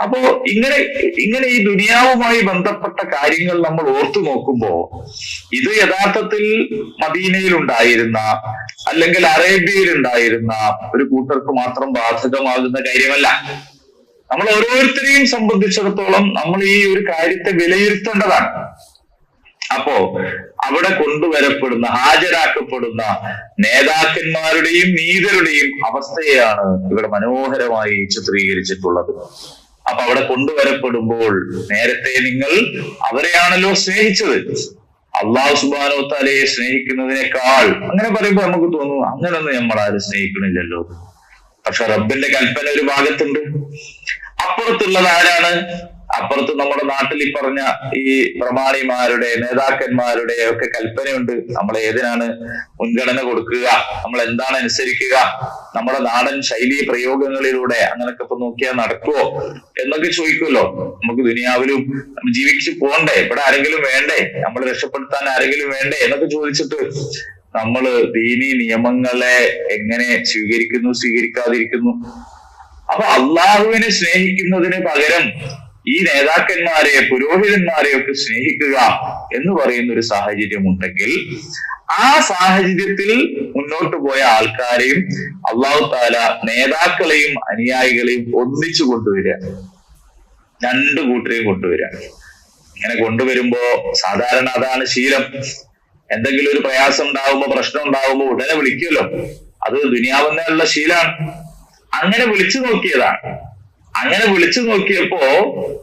അപ്പോ ഇങ്ങനെ ഈ ദുനിയാവുമായി ബന്ധപ്പെട്ട കാര്യങ്ങൾ നമ്മൾ ഓർത്തു നോക്കുമ്പോ ഇത് യഥാർത്ഥത്തിൽ മദീനയിൽ ഉണ്ടായിരുന്ന അല്ലെങ്കിൽ അറേബ്യയിൽ ഉണ്ടായിരുന്ന ഒരു കൂട്ടർക്ക് മാത്രം ബാധകമാകുന്ന കാര്യമല്ല. നമ്മൾ ഓരോരുത്തരെയും സംബന്ധിച്ചിടത്തോളം നമ്മൾ ഈ ഒരു കാര്യത്തെ വിലയിരുത്തേണ്ടതാണ്. അപ്പോ അവിടെ കൊണ്ടുവരപ്പെടുന്ന, ഹാജരാക്കപ്പെടുന്ന നേതാക്കന്മാരുടെയും നീതരുടെയും അവസ്ഥയെയാണ് ഇവിടെ മനോഹരമായി ചിത്രീകരിച്ചിട്ടുള്ളത്. അപ്പൊ അവിടെ കൊണ്ടുവരപ്പെടുമ്പോൾ നേരത്തെ നിങ്ങൾ അവരെയാണല്ലോ സ്നേഹിച്ചത്, അള്ളാഹു സുബ്ഹാനഹു വ തആലയെ സ്നേഹിക്കുന്നതിനേക്കാൾ. അങ്ങനെ പറയുമ്പോൾ നമുക്ക് തോന്നും അങ്ങനൊന്നും നമ്മൾ ആരും സ്നേഹിക്കണില്ലല്ലോ. പക്ഷെ റബ്ബിന്റെ കൽപ്പന ഒരു ഭാഗത്തുണ്ട്. അപ്പുറത്തുള്ളത് ആരാണ്? അപ്പുറത്ത് നമ്മുടെ നാട്ടിൽ ഈ പറഞ്ഞ ഈ പ്രമാണിമാരുടെ, നേതാക്കന്മാരുടെ ഒക്കെ കൽപ്പനയുണ്ട്. നമ്മൾ ഏതിനാണ് മുൻഗണന കൊടുക്കുക, നമ്മൾ എന്താണ് അനുസരിക്കുക, നമ്മുടെ നാടൻ ശൈലി പ്രയോഗങ്ങളിലൂടെ അങ്ങനൊക്കെ ഇപ്പൊ നോക്കിയാൽ നടക്കുവോ എന്നൊക്കെ ചോദിക്കുമല്ലോ. നമുക്ക് ദുനിയാവിലും ജീവിച്ചു പോണ്ടേ, ഇവിടെ ആരെങ്കിലും വേണ്ടേ, നമ്മൾ രക്ഷപ്പെടുത്താൻ ആരെങ്കിലും വേണ്ടേ എന്നൊക്കെ ചോദിച്ചിട്ട് നമ്മൾ ദീനി നിയമങ്ങളെ എങ്ങനെ സ്വീകരിക്കാതിരിക്കുന്നു? അപ്പൊ അള്ളാഹുവിനെ സ്നേഹിക്കുന്നതിന് പകരം ഈ നേതാക്കന്മാരെ, പുരോഹിതന്മാരെയൊക്കെ സ്നേഹിക്കുക എന്ന് പറയുന്ന ഒരു സാഹചര്യം ഉണ്ടെങ്കിൽ ആ സാഹചര്യത്തിൽ മുന്നോട്ട് പോയ ആൾക്കാരെയും അള്ളാഹു താല നേതാക്കളെയും അനുയായികളെയും ഒന്നിച്ചു കൊണ്ടുവരിക, രണ്ടു കൂട്ടരെയും കൊണ്ടുവരിക. ഇങ്ങനെ കൊണ്ടുവരുമ്പോ സാധാരണ അതാണ് ശീലം. എന്തെങ്കിലും ഒരു പ്രയാസം ഉണ്ടാവുമ്പോ, പ്രശ്നം ഉണ്ടാവുമ്പോ ഉടനെ വിളിക്കുമല്ലോ. അത് ദുനിയാവെന്നുള്ള ശീലാണ്. അങ്ങനെ വിളിച്ചു നോക്കിയതാണ്. അങ്ങനെ വിളിച്ചു നോക്കിയപ്പോ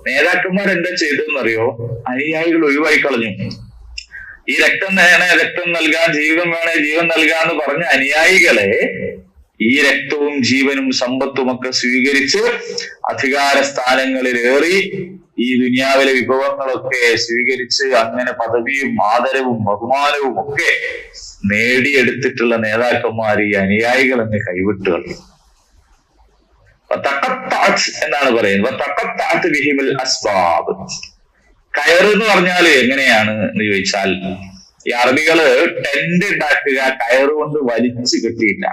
നേതാക്കന്മാർ എന്താ ചെയ്തതെന്നറിയോ? അനുയായികൾ ഒഴിവായി കളഞ്ഞു. ഈ രക്തം വേണേ രക്തം നൽകാൻ, ജീവൻ വേണേ ജീവൻ നൽകാന്ന് പറഞ്ഞ അനുയായികളെ ഈ രക്തവും ജീവനും സമ്പത്തും ഒക്കെ സ്വീകരിച്ച് അധികാര സ്ഥാനങ്ങളിലേറി ഈ ദുനിയാവിലെ വിഭവങ്ങളൊക്കെ സ്വീകരിച്ച് അങ്ങനെ പദവിയും ആദരവും ബഹുമാനവും ഒക്കെ നേടിയെടുത്തിട്ടുള്ള നേതാക്കന്മാർ ഈ അനുയായികൾ അങ്ങ് കൈവിട്ട് കളയും. എന്നാണ് പറയുന്നത്. കയറ് എന്ന് പറഞ്ഞാൽ എങ്ങനെയാണ് എന്ന് ചോദിച്ചാൽ, ഈ അറബികള് ടെന്റ് ഉണ്ടാക്കുക കയറ് കൊണ്ട് വലിച്ചു കെട്ടിയില്ല.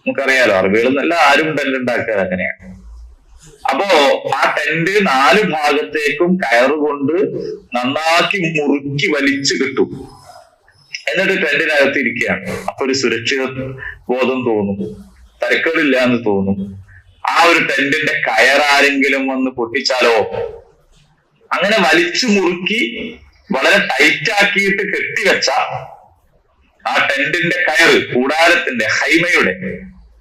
നമുക്കറിയാലോ, അറബികളെന്നല്ല ആരും ടെന്റ് ഉണ്ടാക്കുക അങ്ങനെയാണ്. അപ്പോ ആ ടെന്റ് 4 ഭാഗത്തേക്കും കയറുകൊണ്ട് നന്നാക്കി മുറുക്കി വലിച്ചു കിട്ടും. എന്നിട്ട് ടെന്റിനകത്ത് ഇരിക്കുകയാണ്. അപ്പൊ ഒരു സുരക്ഷിത ബോധം തോന്നും, തരക്കേടില്ല എന്ന് തോന്നും. ആ ഒരു ടെന്റിന്റെ കയറാരെങ്കിലും വന്ന് പൊട്ടിച്ചാലോ? അങ്ങനെ വലിച്ചു മുറുക്കി വളരെ ടൈറ്റ് ആക്കിയിട്ട് കെട്ടിവെച്ച ആ ടെന്റിന്റെ കയറ്, കൂടാരത്തിന്റെ ഹൈമയുടെ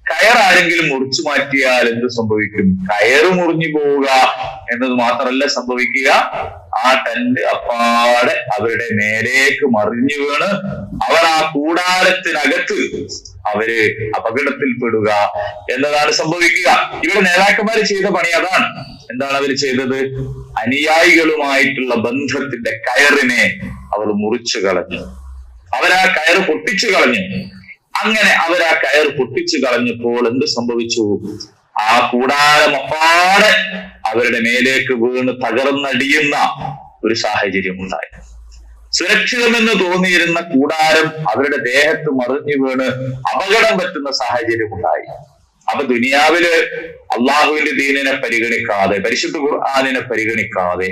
കയറാരെങ്കിലും മുറിച്ചു മാറ്റിയാൽ എന്ത് സംഭവിക്കും? കയറ് മുറിഞ്ഞു പോവുക എന്നത് മാത്രമല്ല സംഭവിക്കുക, ആ ടെന്റ് അപ്പാടെ അവരുടെ നേരേക്ക് മറിഞ്ഞു വീണ് അവർ ആ കൂടാരത്തിനകത്ത് അവര് അപകടത്തിൽപ്പെടുക എന്നതാണ് സംഭവിക്കുക. ഇവിടെ നേതാക്കന്മാര് ചെയ്ത പണി അതാണ്. എന്താണ് അവർ ചെയ്തത്? അനുയായികളുമായിട്ടുള്ള ബന്ധത്തിന്റെ കയറിനെ അവർ മുറിച്ചു കളഞ്ഞു. അവരാ കയറ് പൊട്ടിച്ചു കളഞ്ഞു. അങ്ങനെ അവരാ കയർ പൊട്ടിച്ചു കളഞ്ഞപ്പോൾ എന്ത് സംഭവിച്ചു? ആ കൂടാരം അപ്പാടെ അവരുടെ മേലേക്ക് വീണ് തകർന്നടിയുന്ന ഒരു സാഹചര്യം ഉണ്ടായി. സുരക്ഷിതമെന്ന് തോന്നിയിരുന്ന കൂടാരം അവരുടെ ദേഹത്ത് മറിഞ്ഞു വീണ് അപകടം പറ്റുന്ന സാഹചര്യം ഉണ്ടായി. അപ്പൊ ദുനിയാവില് അള്ളാഹുവിന്റെ ദീനിനെ പരിഗണിക്കാതെ, പരിശുദ്ധ ഖുർആനിനെ പരിഗണിക്കാതെ,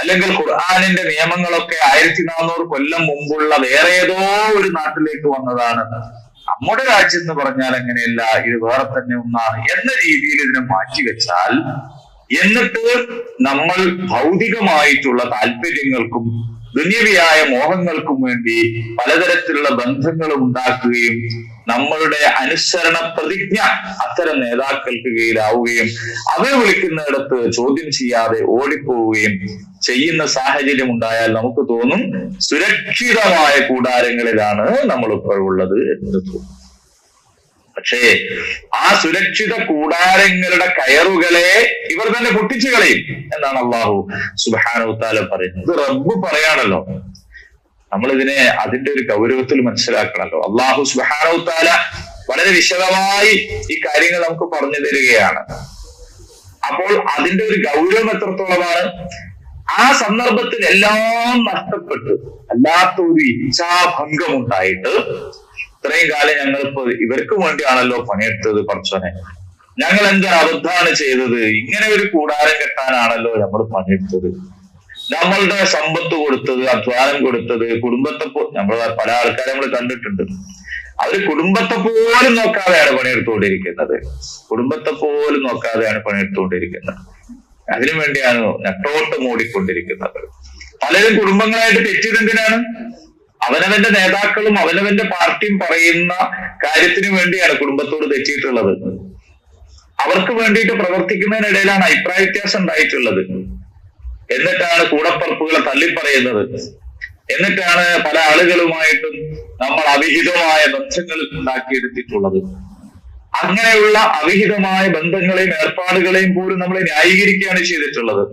അല്ലെങ്കിൽ ഖുർആനിന്റെ നിയമങ്ങളൊക്കെ 1400 കൊല്ലം മുമ്പുള്ള വേറെ ഏതോ ഒരു നാട്ടിലേക്ക് വന്നതാണ്, നമ്മുടെ രാജ്യം എന്ന് പറഞ്ഞാൽ അങ്ങനെയല്ല, ഇത് വേറെ തന്നെ ഒന്നാണ് എന്ന രീതിയിൽ ഇതിനെ മാറ്റിവെച്ചാൽ, എന്നിട്ട് നമ്മൾ ഭൗതികമായിട്ടുള്ള താല്പര്യങ്ങൾക്കും ദുന്യവിയായ മോഹങ്ങൾക്കും വേണ്ടി പലതരത്തിലുള്ള ബന്ധങ്ങളും ഉണ്ടാക്കുകയും നമ്മളുടെ അനുസരണ പ്രതിജ്ഞ അത്തരം നേതാക്കൾക്ക് കീഴിലാവുകയും അവരെ വിളിക്കുന്നിടത്ത് ചോദ്യം ചെയ്യാതെ ഓടിപ്പോവുകയും ചെയ്യുന്ന സാഹചര്യം ഉണ്ടായാൽ നമുക്ക് തോന്നും സുരക്ഷിതമായ കൂടാരങ്ങളിലാണ് നമ്മൾ ഇപ്പോഴുള്ളത് എന്ന് തോന്നും. പക്ഷേ ആ സുരക്ഷിത കൂടാരങ്ങളുടെ കയറുകളെ ഇവർ തന്നെ പൊട്ടിച്ചു കളയും എന്നാണ് അള്ളാഹു സുബ്ഹാനഹു വതആല പറയുന്നത്. ഇത് റബ്ബ് പറയാണല്ലോ. നമ്മളിതിനെ അതിന്റെ ഒരു ഗൗരവത്തിൽ മനസ്സിലാക്കണല്ലോ. അള്ളാഹു സുബ്ഹാനഹു വതആല വളരെ വിശദമായി ഈ കാര്യങ്ങൾ നമുക്ക് പറഞ്ഞു തരികയാണ്. അപ്പോൾ അതിന്റെ ഒരു ഗൗരവം എത്രത്തോളമാണ്? ആ സന്ദർഭത്തിൽ എല്ലാം നഷ്ടപ്പെട്ട് അല്ലാത്ത ഒരു ഇച്ഛാഭംഗം ഉണ്ടായിട്ട് ഇത്രയും കാലം ഞങ്ങളിപ്പോ ഇവർക്ക് വേണ്ടിയാണല്ലോ പണിയെടുത്തത്, പടച്ചോനെ ഞങ്ങൾ എന്താ അബദ്ധമാണ് ചെയ്തത്, ഇങ്ങനെ ഒരു കൂടാരം കെട്ടാനാണല്ലോ നമ്മൾ പണിയെടുത്തത്, നമ്മളുടെ സമ്പത്ത് കൊടുത്തത്, അധ്വാനം കൊടുത്തത്, കുടുംബത്തെ നമ്മൾ പല ആൾക്കാരെ നമ്മൾ കണ്ടിട്ടുണ്ട്, അവര് കുടുംബത്തെ പോലും നോക്കാതെയാണ് പണിയെടുത്തുകൊണ്ടിരിക്കുന്നത്. കുടുംബത്തെ പോലും നോക്കാതെയാണ് പണിയെടുത്തുകൊണ്ടിരിക്കുന്നത്. അതിനു വേണ്ടിയാണ് നെട്ടോട്ടം ഓടിക്കൊണ്ടിരിക്കുന്നത്. പലരും കുടുംബങ്ങളായിട്ട് തെറ്റിയതെന്തിനാണ്? അവനവന്റെ നേതാക്കളും അവനവന്റെ പാർട്ടിയും പറയുന്ന കാര്യത്തിന് വേണ്ടിയാണ് കുടുംബത്തോട് തെറ്റിയിട്ടുള്ളത്. അവർക്ക് വേണ്ടിയിട്ട് പ്രവർത്തിക്കുന്നതിനിടയിലാണ് അഭിപ്രായ വ്യത്യാസം ഉണ്ടായിട്ടുള്ളത്. എന്നിട്ടാണ് കൂടപ്പറപ്പുകളെ തള്ളിപ്പറയുന്നത്. എന്നിട്ടാണ് പല ആളുകളുമായിട്ടും നമ്മൾ അവിഹിതമായ ബന്ധങ്ങൾ ഉണ്ടാക്കിയെടുത്തിട്ടുള്ളത്. അങ്ങനെയുള്ള അവിഹിതമായ ബന്ധങ്ങളെയും ഏർപ്പാടുകളെയും പോലും നമ്മൾ ന്യായീകരിക്കുകയാണ് ചെയ്തിട്ടുള്ളത്.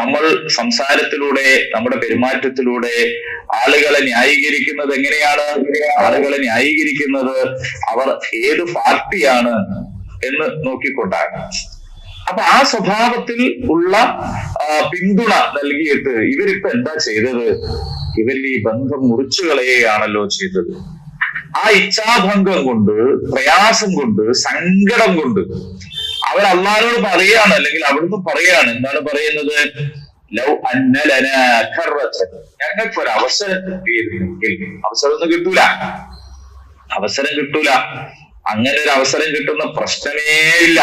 നമ്മൾ സംസാരത്തിലൂടെ നമ്മുടെ പെരുമാറ്റത്തിലൂടെ ആളുകളെ ന്യായീകരിക്കുന്നത് എങ്ങനെയാണ്? ആളുകളെ ന്യായീകരിക്കുന്നത് അവർ ഏത് പാർട്ടിയാണ് എന്ന് നോക്കിക്കൊണ്ടാണ്. അപ്പൊ ആ സ്വഭാവത്തിൽ ഉള്ള പിന്തുണ നൽകിയിട്ട് ഇവരിപ്പോ എന്താ ചെയ്തത്? ഇവർ ഈ ബന്ധം മുറിച്ചു കളയുകയാണല്ലോ ചെയ്തത്. ആ ഇച്ഛാഭംഗം കൊണ്ട്, പ്രയാസം കൊണ്ട്, സങ്കടം കൊണ്ട് അവർ അള്ളാഹുവോട് പറയാണ്, അല്ലെങ്കിൽ അവിടുന്ന് പറയാണ്. എന്താണ് പറയുന്നത്? ലൗ അന്നലന കററൻ, ഞങ്ങൾക്കൊരു അവസരം കിട്ടിയിരുന്നെങ്കിൽ. അവസരമൊന്നും കിട്ടൂല, അവസരം കിട്ടൂല. അങ്ങനെ ഒരു അവസരം കിട്ടുന്ന പ്രശ്നമേ ഇല്ല.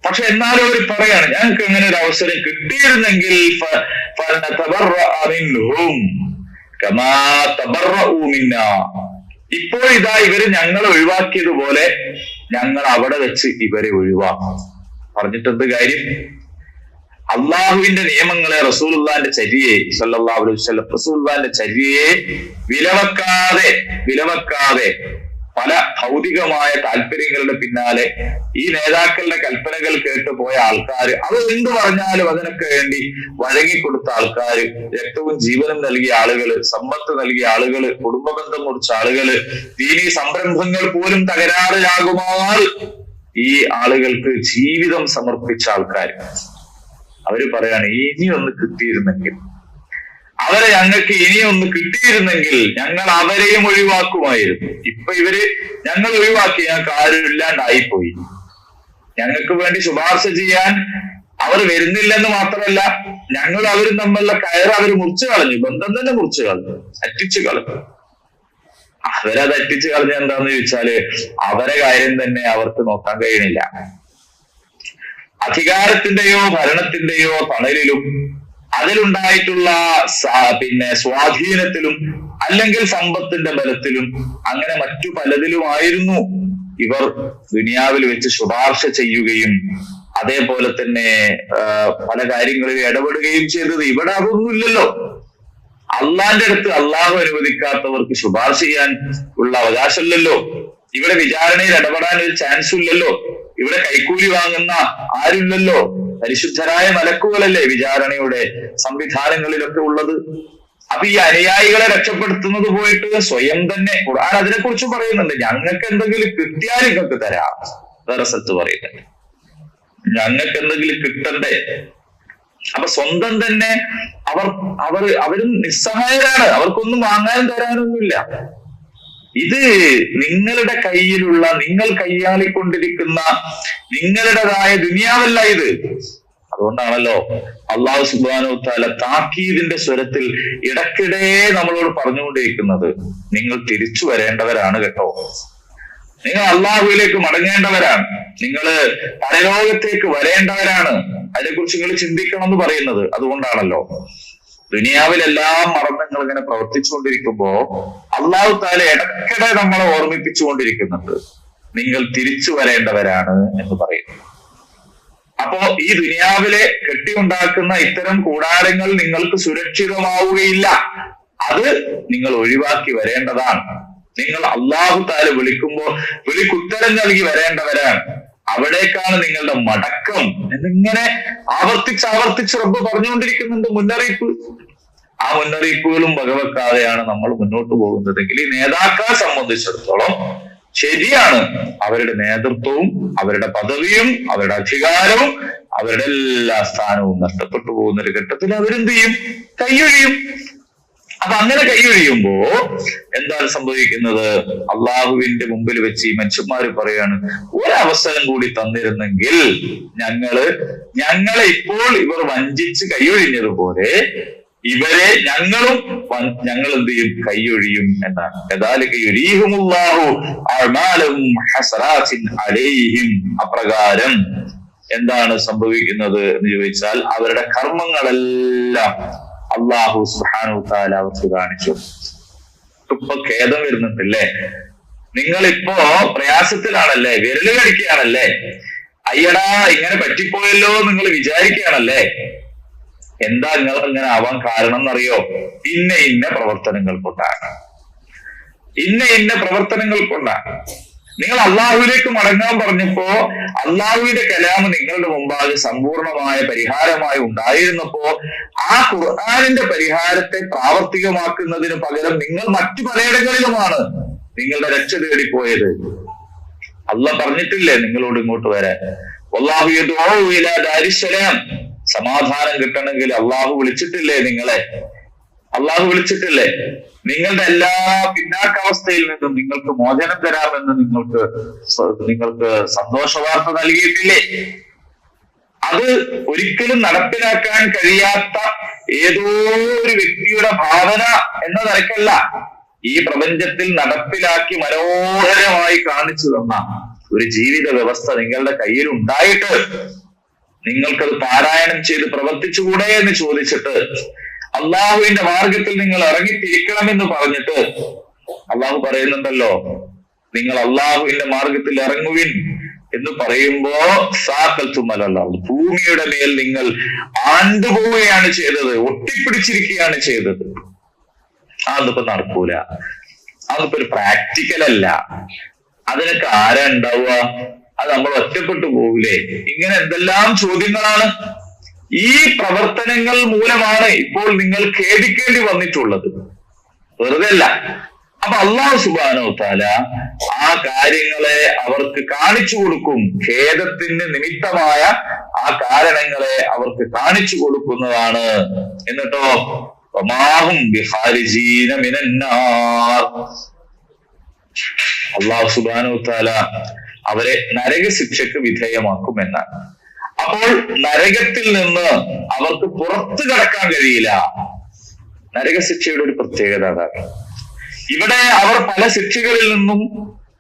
പക്ഷെ എന്നാലും അവർ പറയാണ്, ഞങ്ങൾക്ക് അങ്ങനെ ഒരു അവസരം കിട്ടിയിരുന്നെങ്കിൽ ഇപ്പോഴിതാ ഇവര് ഞങ്ങളെ ഒഴിവാക്കിയതുപോലെ ഞങ്ങൾ അവിടെ വെച്ച് ഇവരെ ഒഴിവാക്കും. പറഞ്ഞിട്ടെന്ത് കാര്യം? അള്ളാഹുവിന്റെ നിയമങ്ങളെ, റസൂലുള്ളാഹിന്റെ ചര്യയെ സല്ലല്ലാഹു അലൈഹി വസല്ലം റസൂലുള്ളാഹിന്റെ ചര്യയെ വിലവെക്കാതെ പല ഭൗതികമായ താല്പര്യങ്ങളുടെ പിന്നാലെ ഈ നേതാക്കളുടെ കൽപ്പനകൾ കേട്ടു പോയ ആൾക്കാർ, അത് എന്ത് പറഞ്ഞാലും അതിനൊക്കെ വേണ്ടി വഴങ്ങിക്കൊടുത്ത ആൾക്കാർ, രക്തവും ജീവനും നൽകിയ ആളുകള്, സമ്പത്ത് നൽകിയ ആളുകള്, കുടുംബബന്ധം മുറിച്ച ആളുകള്, ദീനീ സംരംഭങ്ങൾ പോലും തകരാറിലാകുമാർ ഈ ആളുകൾക്ക് ജീവിതം സമർപ്പിച്ച ആൾക്കാർ, അവര് പറയാണ് ഇനിയൊന്ന് കിട്ടിയിരുന്നെങ്കിൽ, അവരെ ഞങ്ങൾക്ക് ഇനിയൊന്ന് കിട്ടിയിരുന്നെങ്കിൽ ഞങ്ങൾ അവരെയും ഒഴിവാക്കുമായിരുന്നു. ഇപ്പൊ ഇവര് ഞങ്ങൾ ഒഴിവാക്കി, ഞങ്ങൾക്ക് ആരും ഇല്ലാണ്ടായിപ്പോയി. ഞങ്ങൾക്ക് വേണ്ടി ശുപാർശ ചെയ്യാൻ അവർ വരുന്നില്ലെന്ന് മാത്രമല്ല, ഞങ്ങൾ അവരും തമ്മിലുള്ള കയറ് അവര് മുറിച്ചു കളഞ്ഞു, ബന്ധം തന്നെ മുറിച്ചു കളഞ്ഞു, അറ്റിച്ചു കളഞ്ഞു. അവരത് അറ്റിച്ചു കളഞ്ഞ എന്താന്ന് ചോദിച്ചാല് അവരെ കാര്യം തന്നെ അവർക്ക് നോക്കാൻ കഴിയണില്ല. അധികാരത്തിന്റെയോ ഭരണത്തിന്റെയോ തണലിലും അതിലുണ്ടായിട്ടുള്ള സ്വാധീനത്തിലും അല്ലെങ്കിൽ സമ്പത്തിന്റെ ബലത്തിലും അങ്ങനെ മറ്റു പലതിലുമായിരുന്നു ഇവർ ദുനിയാവിൽ വെച്ച് ശുപാർശ ചെയ്യുകയും അതേപോലെ തന്നെ പല കാര്യങ്ങളിൽ ഇടപെടുകയും ചെയ്തത്. ഇവിടെ അതൊന്നുമില്ലല്ലോ. അള്ളാന്റെ അടുത്ത് അള്ളാഹു അനുവദിക്കാത്തവർക്ക് ശുപാർശ ചെയ്യാൻ ഉള്ള അവകാശമില്ലല്ലോ. ഇവിടെ വിചാരണയിൽ ഇടപെടാൻ ഒരു ചാൻസും ഇല്ലല്ലോ. ഇവിടെ കൈക്കൂലി വാങ്ങുന്ന ആരുമില്ലല്ലോ. പരിശുദ്ധരായ മലക്കുകളല്ലേ വിചാരണയുടെ സംവിധാനങ്ങളിലൊക്കെ ഉള്ളത്. അപ്പൊ ഈ അനുയായികളെ രക്ഷപ്പെടുത്തുന്നത് പോയിട്ട് സ്വയം തന്നെ ഖുർആൻ അതിനെക്കുറിച്ച് പറയുന്നുണ്ട്. ഞങ്ങൾക്ക് എന്തെങ്കിലും കിട്ടിയാൽ നിങ്ങൾക്ക് തരാം. വേറെ സ്ഥലത്ത് പറയുന്നുണ്ട് ഞങ്ങൾക്ക് എന്തെങ്കിലും കിട്ടണ്ടേ. അപ്പൊ സ്വന്തം തന്നെ അവരും നിസ്സഹായരാണ്. അവർക്കൊന്നും വാങ്ങാനും തരാനൊന്നുമില്ല. ഇത് നിങ്ങളുടെ കയ്യിലുള്ള, നിങ്ങൾ കൈയാളിക്കൊണ്ടിരിക്കുന്ന നിങ്ങളുടേതായ ദുനിയാവല്ല ഇത്. അതുകൊണ്ടാണല്ലോ അള്ളാഹു സുബ്ഹാനഹു വ തആല താക്കീദിന്റെ സ്വരത്തിൽ ഇടയ്ക്കിടെ നമ്മളോട് പറഞ്ഞുകൊണ്ടിരിക്കുന്നത്, നിങ്ങൾ തിരിച്ചു വരേണ്ടവരാണ് കേട്ടോ, നിങ്ങൾ അള്ളാഹുവിലേക്ക് മടങ്ങേണ്ടവരാണ്, നിങ്ങൾ പരലോകത്തേക്ക് വരേണ്ടവരാണ്, അതിനെക്കുറിച്ച് നിങ്ങൾ ചിന്തിക്കണം എന്ന് പറയുന്നത്. അതുകൊണ്ടാണല്ലോ ദുനിയാവിലെല്ലാം മറന്ന് നിങ്ങൾ ഇങ്ങനെ പ്രവർത്തിച്ചുകൊണ്ടിരിക്കുമ്പോ അള്ളാഹു തആല ഇടയ്ക്കിടെ നമ്മളെ ഓർമ്മിപ്പിച്ചുകൊണ്ടിരിക്കുന്നുണ്ട്, നിങ്ങൾ തിരിച്ചു വരേണ്ടവരാണ് എന്ന് പറയുന്നു. അപ്പോ ഈ ദുനിയാവിലെ കെട്ടിയുണ്ടാക്കുന്ന ഇത്തരം കൂടാരങ്ങൾ നിങ്ങൾക്ക് സുരക്ഷിതമാവുകയില്ല. അത് നിങ്ങൾ ഒഴിവാക്കി വരേണ്ടതാണ്. നിങ്ങൾ അല്ലാഹു തആല വിളിക്കുമ്പോ വിളിക്കുത്തരം നൽകി വരേണ്ടവരാണ്. അവിടേക്കാണ് നിങ്ങളുടെ മടക്കം എന്നിങ്ങനെ ആവർത്തിച്ച് റബ്ബ് പറഞ്ഞുകൊണ്ടിരിക്കുന്നുണ്ട് മുന്നറിയിപ്പ്. ആ മുന്നറിയിപ്പുകളും വകവെക്കാതെയാണ് നമ്മൾ മുന്നോട്ട് പോകുന്നതെങ്കിൽ ഈ നേതാക്കളെ സംബന്ധിച്ചിടത്തോളം ശരിയാണ്, അവരുടെ നേതൃത്വവും അവരുടെ പദവിയും അവരുടെ അധികാരവും അവരുടെ എല്ലാ സ്ഥാനവും നഷ്ടപ്പെട്ടു പോകുന്ന ഒരു ഘട്ടത്തിൽ അവരെന്ത് ചെയ്യും? കൈയൊഴിയും. അപ്പൊ അങ്ങനെ കൈയൊഴിയുമ്പോ എന്താണ് സംഭവിക്കുന്നത്? അള്ളാഹുവിന്റെ മുമ്പിൽ വെച്ച് ഈ മനുഷ്യന്മാര് പറയാണ്, ഒരവസരം കൂടി തന്നിരുന്നെങ്കിൽ ഞങ്ങളെ ഇപ്പോൾ ഇവർ വഞ്ചിച്ച് കൈയൊഴിഞ്ഞതുപോലെ ഇവരെ ഞങ്ങൾ എന്ത് ചെയ്യും? കൈയൊഴിയും എന്നാണ്. അപ്രകാരം എന്താണ് സംഭവിക്കുന്നത് എന്ന് ചോദിച്ചാൽ അവരുടെ കർമ്മങ്ങളെല്ലാം അള്ളാഹു സുബ്ഹാനഹു വതആല അവർക്ക് കാണിച്ചു. ഇപ്പൊ ഖേദം വരുന്നുണ്ടല്ലേ? നിങ്ങളിപ്പോ പ്രയാസത്തിലാണല്ലേ? വിരല് കടിക്കുകയാണല്ലേ? അയ്യടാ ഇങ്ങനെ പറ്റിപ്പോയല്ലോ നിങ്ങൾ വിചാരിക്കുകയാണല്ലേ? എന്താ നിങ്ങൾ ഇങ്ങനെ ആവാൻ കാരണം എന്നറിയോ? ഇന്ന പ്രവർത്തനങ്ങൾ കൊണ്ടാണ്. ഇന്ന പ്രവർത്തനങ്ങൾ കൊണ്ടാണ്. നിങ്ങൾ അള്ളാഹുവിലേക്ക് മടങ്ങാൻ പറഞ്ഞപ്പോ അള്ളാഹുവിന്റെ കലാമ് നിങ്ങളുടെ മുമ്പാകെ സമ്പൂർണമായ പരിഹാരമായി ഉണ്ടായിരുന്നപ്പോ ആ ഖുർആനിന്റെ പരിഹാരത്തെ പ്രാവർത്തികമാക്കുന്നതിന് പകരം നിങ്ങൾ മറ്റു പലയിടങ്ങളിലുമാണ് നിങ്ങളുടെ രക്ഷ തേടിപ്പോയത്. അള്ളാഹ് പറഞ്ഞിട്ടില്ലേ നിങ്ങളോട് ഇങ്ങോട്ട് വരാൻ? വല്ലാഹു യദ്ഉ ഇലാ ദാരിസ്സലാം. സമാധാനം കിട്ടണമെങ്കിൽ അള്ളാഹു വിളിച്ചിട്ടില്ലേ നിങ്ങളെ? അള്ളാഹു വിളിച്ചിട്ടില്ലേ? നിങ്ങളുടെ എല്ലാ പിന്നാക്കാവസ്ഥയിൽ നിന്നും നിങ്ങൾക്ക് മോചനം തരാമെന്ന് നിങ്ങൾക്ക് സന്തോഷ വാർത്ത നൽകിയിട്ടില്ലേ? അത് ഒരിക്കലും നടപ്പിലാക്കാൻ കഴിയാത്ത ഏതോ ഒരു വ്യക്തിയുടെ ഭാവന എന്ന നിലക്കല്ല, ഈ പ്രപഞ്ചത്തിൽ നടപ്പിലാക്കി മനോഹരമായി കാണിച്ചു തന്ന ഒരു ജീവിത വ്യവസ്ഥ നിങ്ങളുടെ കയ്യിൽ ഉണ്ടായിട്ട് നിങ്ങൾക്കത് പാരായണം ചെയ്ത് പ്രവർത്തിച്ചുകൂടെ എന്ന് ചോദിച്ചിട്ട് അള്ളാഹുവിന്റെ മാർഗത്തിൽ നിങ്ങൾ ഇറങ്ങിത്തിരിക്കണമെന്ന് പറഞ്ഞിട്ട് അള്ളാഹു പറയുന്നുണ്ടല്ലോ, നിങ്ങൾ അള്ളാഹുവിന്റെ മാർഗത്തിൽ ഇറങ്ങുവിൻ എന്ന് പറയുമ്പോ സാക്കൽത്തുമല്ല, ഭൂമിയുടെ മേൽ നിങ്ങൾ ആണ്ടുപോവുകയാണ് ചെയ്തത്, ഒട്ടിപ്പിടിച്ചിരിക്കുകയാണ് ചെയ്തത്. അതൊന്നിപ്പോ നടക്കൂല, അതൊന്നിപ്പോ ഒരു പ്രാക്ടിക്കൽ അല്ല. അതിനൊക്കെ ആരാ ഉണ്ടാവുക? അത് നമ്മൾ ഒറ്റപ്പെട്ടു പോകൂലേ? ഇങ്ങനെ എന്തെല്ലാം ചോദ്യങ്ങളാണ്. ഈ പ്രവർത്തനങ്ങൾ മൂലമാണ് ഇപ്പോൾ നിങ്ങൾ ഖേദിക്കേണ്ടി വന്നിട്ടുള്ളത്, വെറുതെ അല്ല. അപ്പൊ അല്ലാഹു സുബ്ഹാനഹു വതആല ആ കാര്യങ്ങളെ അവർക്ക് കാണിച്ചു കൊടുക്കും. ഖേദത്തിന് നിമിത്തമായ ആ കാരണങ്ങളെ അവർക്ക് കാണിച്ചു കൊടുക്കുന്നതാണ്. എന്നിട്ടോ വമാഹും ബിഖാരിജീന മിനന്നാർ, അല്ലാഹു സുബ്ഹാനഹു വതആല അവരെ നരകശിക്ഷയ്ക്ക് വിധേയമാക്കുമെന്നാണ്. അപ്പോൾ നരകത്തിൽ നിന്ന് അവർക്ക് പുറത്തു കടക്കാൻ കഴിയില്ല. നരകശിക്ഷയുടെ ഒരു പ്രത്യേകത അതാണ്. ഇവിടെ അവർ പല ശിക്ഷകളിൽ നിന്നും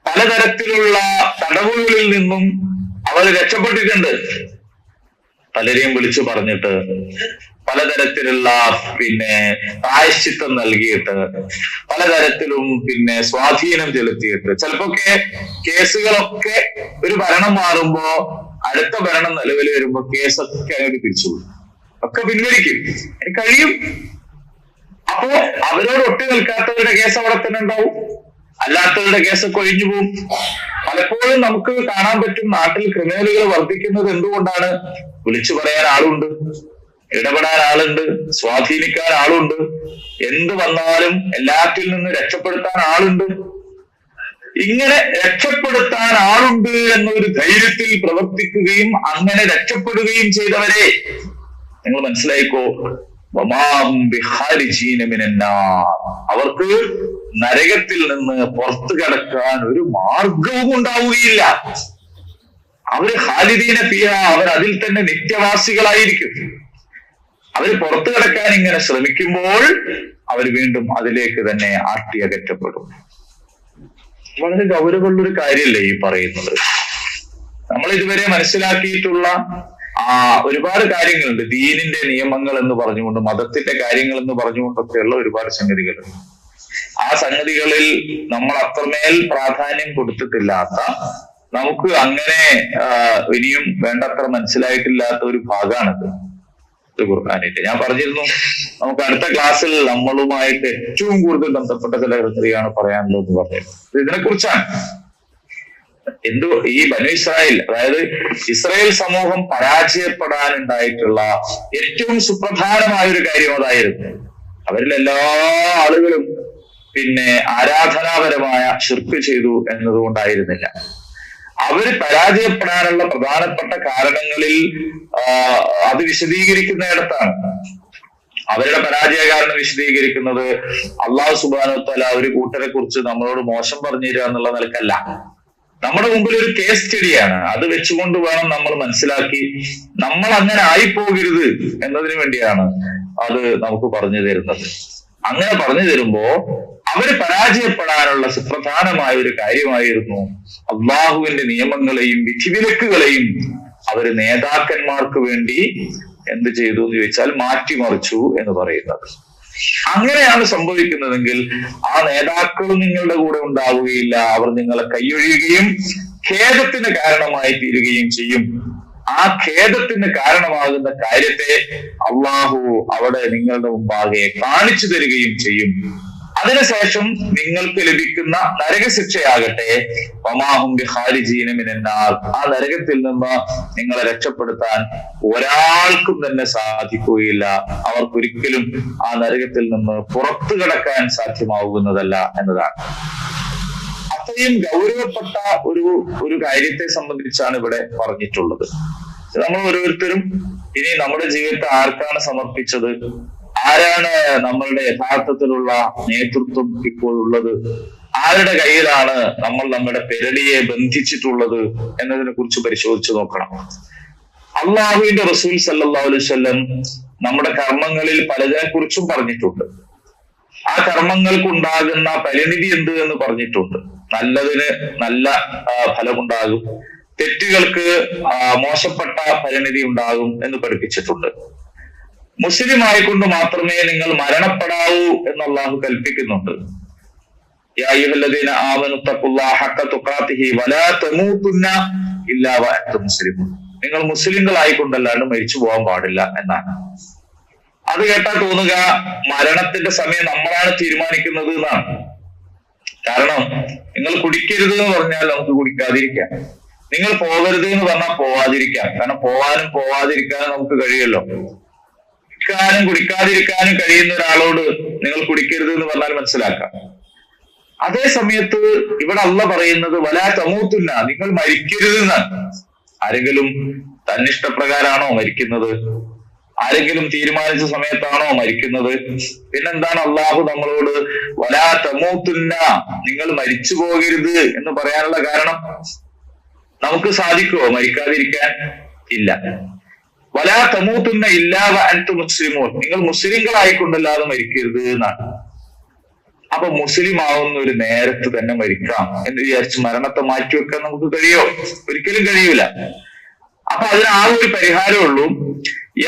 പലതരത്തിലുള്ള തടവുകളിൽ നിന്നും അവർ രക്ഷപ്പെട്ടിട്ടുണ്ട്. പലരെയും വിളിച്ചു പറഞ്ഞിട്ട്, പലതരത്തിലുള്ള പ്രായശ്ചിത്തം നൽകിയിട്ട്, പലതരത്തിലും സ്വാധീനം ചെലുത്തിയിട്ട്, ചിലപ്പോക്കെ കേസുകളൊക്കെ ഒരു ഭരണം മാറുമ്പോ അടുത്ത ഭരണം നിലവിൽ വരുമ്പോ കേസൊക്കെ അങ്ങോട്ട് പിരിച്ചുപോകും, ഒക്കെ പിൻവലിക്കും, കഴിയും. അപ്പോ അവരോട് ഒട്ടി നിൽക്കാത്തവരുടെ കേസ് അവിടെ തന്നെ ഉണ്ടാവും, അല്ലാത്തവരുടെ കേസൊക്കെ ഒഴിഞ്ഞു പോകും. പലപ്പോഴും നമുക്ക് കാണാൻ പറ്റും നാട്ടിൽ ക്രിമിനലുകൾ വർദ്ധിക്കുന്നത് എന്തുകൊണ്ടാണ്? വിളിച്ചു പറയാൻ ആളുണ്ട്, ഇടപെടാൻ ആളുണ്ട്, സ്വാധീനിക്കാൻ ആളുണ്ട്, എന്ത് വന്നാലും എല്ലാത്തിൽ നിന്ന് രക്ഷപ്പെടുത്താൻ ആളുണ്ട്. ഇങ്ങനെ രക്ഷപ്പെടുത്താൻ ആളുണ്ട് എന്നൊരു ധൈര്യത്തിൽ പ്രവർത്തിക്കുകയും അങ്ങനെ രക്ഷപ്പെടുകയും ചെയ്തവരെ നിങ്ങൾ മനസ്സിലായിക്കോ, അവർക്ക് നരകത്തിൽ നിന്ന് പുറത്തു കടക്കാൻ ഒരു മാർഗവും ഉണ്ടാവുകയില്ല. അവര് ഖാലിദീന ഫീഹ, അവർ അതിൽ തന്നെ നിത്യവാസികളായിരിക്കും. അവര് പുറത്തു കടക്കാൻ ഇങ്ങനെ ശ്രമിക്കുമ്പോൾ അവർ വീണ്ടും അതിലേക്ക് തന്നെ ആട്ടിയകറ്റപ്പെടും. വളരെ ഗൗരവമുള്ളൊരു കാര്യമല്ലേ ഈ പറയുന്നത്. നമ്മൾ ഇതുവരെ മനസ്സിലാക്കിയിട്ടുള്ള ഒരുപാട് കാര്യങ്ങളുണ്ട്. ദീനിന്റെ നിയമങ്ങൾ എന്ന് പറഞ്ഞുകൊണ്ട്, മതത്തിന്റെ കാര്യങ്ങൾ എന്ന് പറഞ്ഞുകൊണ്ടൊക്കെയുള്ള ഒരുപാട് സംഗതികളുണ്ട്. ആ സംഗതികളിൽ നമ്മൾ അത്രമേൽ പ്രാധാന്യം കൊടുത്തിട്ടില്ലാത്ത, നമുക്ക് അങ്ങനെ ഇനിയും വേണ്ടത്ര മനസ്സിലായിട്ടില്ലാത്ത ഒരു ഭാഗമാണിത്. ഖുർആനില്ല. ഞാൻ പറഞ്ഞിരുന്നു നമുക്ക് അടുത്ത ക്ലാസ്സിൽ നമ്മളുമായിട്ട് ഏറ്റവും കൂടുതൽ ബന്ധപ്പെട്ട ചില കാര്യമാണ് പറയാനുള്ളതെന്ന് പറഞ്ഞിരുന്നു. ഇതിനെക്കുറിച്ചാണ്. ഈ ബനു ഇസ്രായേൽ, അതായത് ഇസ്രായേൽ സമൂഹം പരാജയപ്പെടാനുണ്ടായിട്ടുള്ള ഏറ്റവും സുപ്രധാനമായ ഒരു കാര്യം അതായിരുന്നു. അവരിൽ എല്ലാ ആളുകളും ആരാധനാപരമായ ശിർക്ക് ചെയ്തു എന്നതുകൊണ്ടായിരുന്നില്ല. അവര് പരാജയപ്പെടാനുള്ള പ്രധാനപ്പെട്ട കാരണങ്ങളിൽ അത് വിശദീകരിക്കുന്നിടത്താണ്. അവരുടെ പരാജയ കാരണം വിശദീകരിക്കുന്നത് അള്ളാഹു സുബ്ഹാനഹു വ തആല ഒരു കൂട്ടരെ കുറിച്ച് നമ്മളോട് മോശം പറഞ്ഞു തരിക എന്നുള്ള നിലക്കല്ല. നമ്മുടെ മുമ്പിൽ ഒരു കേസ് സ്റ്റഡിയാണ്. അത് വെച്ചുകൊണ്ട് വേണം നമ്മൾ മനസ്സിലാക്കി നമ്മൾ അങ്ങനെ ആയിപ്പോകരുത് എന്നതിന് വേണ്ടിയാണ് അത് നമുക്ക് പറഞ്ഞു തരുന്നത്. അങ്ങനെ പറഞ്ഞു തരുമ്പോ അവര് പരാജയപ്പെടാനുള്ള സുപ്രധാനമായ ഒരു കാര്യമായിരുന്നു അള്ളാഹുവിന്റെ നിയമങ്ങളെയും വിധിവിലക്കുകളെയും അവര് നേതാക്കന്മാർക്ക് വേണ്ടി എന്ത് ചെയ്തു എന്ന് ചോദിച്ചാൽ മാറ്റിമറിച്ചു എന്ന് പറയുന്നത്. അങ്ങനെയാണ് സംഭവിക്കുന്നതെങ്കിൽ ആ നേതാക്കൾ നിങ്ങളുടെ കൂടെ ഉണ്ടാവുകയില്ല. അവർ നിങ്ങളെ കൈയൊഴിയുകയും ഖേദത്തിന് കാരണമായി തീരുകയും ചെയ്യും. ആ ഖേദത്തിന് കാരണമാകുന്ന കാര്യത്തെ അള്ളാഹു അവിടെ നിങ്ങളുടെ മുമ്പാകെ കാണിച്ചു തരികയും ചെയ്യും. അതിനുശേഷം നിങ്ങൾക്ക് ലഭിക്കുന്ന നരകശിക്ഷയാകട്ടെ വമാഹും ബിഖാരിജീന മിനന്നാർ, ആ നരകത്തിൽ നിന്ന് നിങ്ങളെ രക്ഷപ്പെടുത്താൻ ഒരാൾക്കും തന്നെ സാധിക്കുകയില്ല. അവർക്കൊരിക്കലും ആ നരകത്തിൽ നിന്ന് പുറത്തു കടക്കാൻ സാധ്യമാവുന്നതല്ല എന്നതാണ്. അത്രയും ഗൗരവപ്പെട്ട ഒരു കാര്യത്തെ സംബന്ധിച്ചാണ് ഇവിടെ പറഞ്ഞിട്ടുള്ളത്. നമ്മൾ ഓരോരുത്തരും ഇനി നമ്മുടെ ജീവിതത്തെ ആർക്കാണ് സമർപ്പിച്ചത്, ആരാണ് നമ്മളുടെ യഥാർത്ഥത്തിലുള്ള നേതൃത്വം ഇപ്പോൾ ഉള്ളത്, ആരുടെ കയ്യിലാണ് നമ്മൾ നമ്മുടെ പെരടിയെ ബന്ധിച്ചിട്ടുള്ളത് എന്നതിനെ കുറിച്ച് പരിശോധിച്ചു നോക്കണം. അള്ളാഹുവിന്റെ റസൂൽ സല്ലല്ലാഹു അലൈഹി വസല്ലം നമ്മുടെ കർമ്മങ്ങളിൽ പലതിനെ കുറിച്ചും പറഞ്ഞിട്ടുണ്ട്. ആ കർമ്മങ്ങൾക്കുണ്ടാകുന്ന പരിണിതി എന്ത് എന്ന് പറഞ്ഞിട്ടുണ്ട്. നല്ലതിന് നല്ല ഫലമുണ്ടാകും, തെറ്റുകൾക്ക് മോശപ്പെട്ട പരിണിതി ഉണ്ടാകും എന്ന് പഠിപ്പിച്ചിട്ടുണ്ട്. മുസ്ലിം ആയിക്കൊണ്ട് മാത്രമേ നിങ്ങൾ മരണപ്പെടാവൂ എന്ന് അള്ളാഹു കൽപ്പിക്കുന്നുണ്ട്. യാ അയ്യുഹല്ലദീന ആമനു തഖുല്ലാഹ ഹഖ്ക തുഖാതിഹി വലാ തമൂതുന്ന ഇല്ലാ വഅൻതും മുസ്ലിമൂൻ. നിങ്ങൾ മുസ്ലിങ്ങളായിക്കൊണ്ടല്ലാണ്ട് മരിച്ചു പോകാൻ പാടില്ല എന്നാണ്. അത് കേട്ടാൽ തോന്നുക മരണത്തിന്റെ സമയം നമ്മളാണ് തീരുമാനിക്കുന്നത് എന്നാണ്. കാരണം നിങ്ങൾ കുടിക്കരുത് എന്ന് പറഞ്ഞാൽ നമുക്ക് കുടിക്കാതിരിക്കാം, നിങ്ങൾ പോകരുത് എന്ന് പറഞ്ഞാൽ പോവാതിരിക്കാം. കാരണം പോവാനും പോവാതിരിക്കാനും നമുക്ക് കഴിയുമല്ലോ. കുടിക്കാനും കുടിക്കാതിരിക്കാനും കഴിയുന്ന ഒരാളോട് നിങ്ങൾ കുടിക്കരുത് എന്ന് പറഞ്ഞാൽ മനസ്സിലാക്കാം. അതേ സമയത്ത് ഇവിടെ അള്ളാഹ് പറയുന്നത് വലാ തമൂതുന്ന, നിങ്ങൾ മരിക്കരുത് എന്നാണ്. ആരെങ്കിലും തന്നിഷ്ടപ്രകാരമാണോ മരിക്കുന്നത്? ആരെങ്കിലും തീരുമാനിച്ച സമയത്താണോ മരിക്കുന്നത്? പിന്നെന്താണ് അള്ളാഹു നമ്മളോട് വലാ തമൂതുന്ന, നിങ്ങൾ മരിച്ചു പോകരുത് എന്ന് പറയാനുള്ള കാരണം? നമുക്ക് സാധിക്കുമോ മരിക്കാതിരിക്കാൻ? ഇല്ല. വലാ തമൂതുന്ന ഇല്ലാ വഅൻതും മുസ്ലിമൂൻ, നിങ്ങൾ മുസ്ലിങ്ങളായിക്കൊണ്ടല്ലാതെ മരിക്കരുത് എന്നാണ്. അപ്പൊ മുസ്ലിം ആവുന്ന ഒരു നേരത്ത് തന്നെ മരിക്കാം എന്ന് വിചാരിച്ച് മരണത്തെ മാറ്റിവെക്കാൻ നമുക്ക് കഴിയോ? ഒരിക്കലും കഴിയൂല. അപ്പൊ അതിന് ആ ഒരു പരിഹാരമേ ഉള്ളൂ.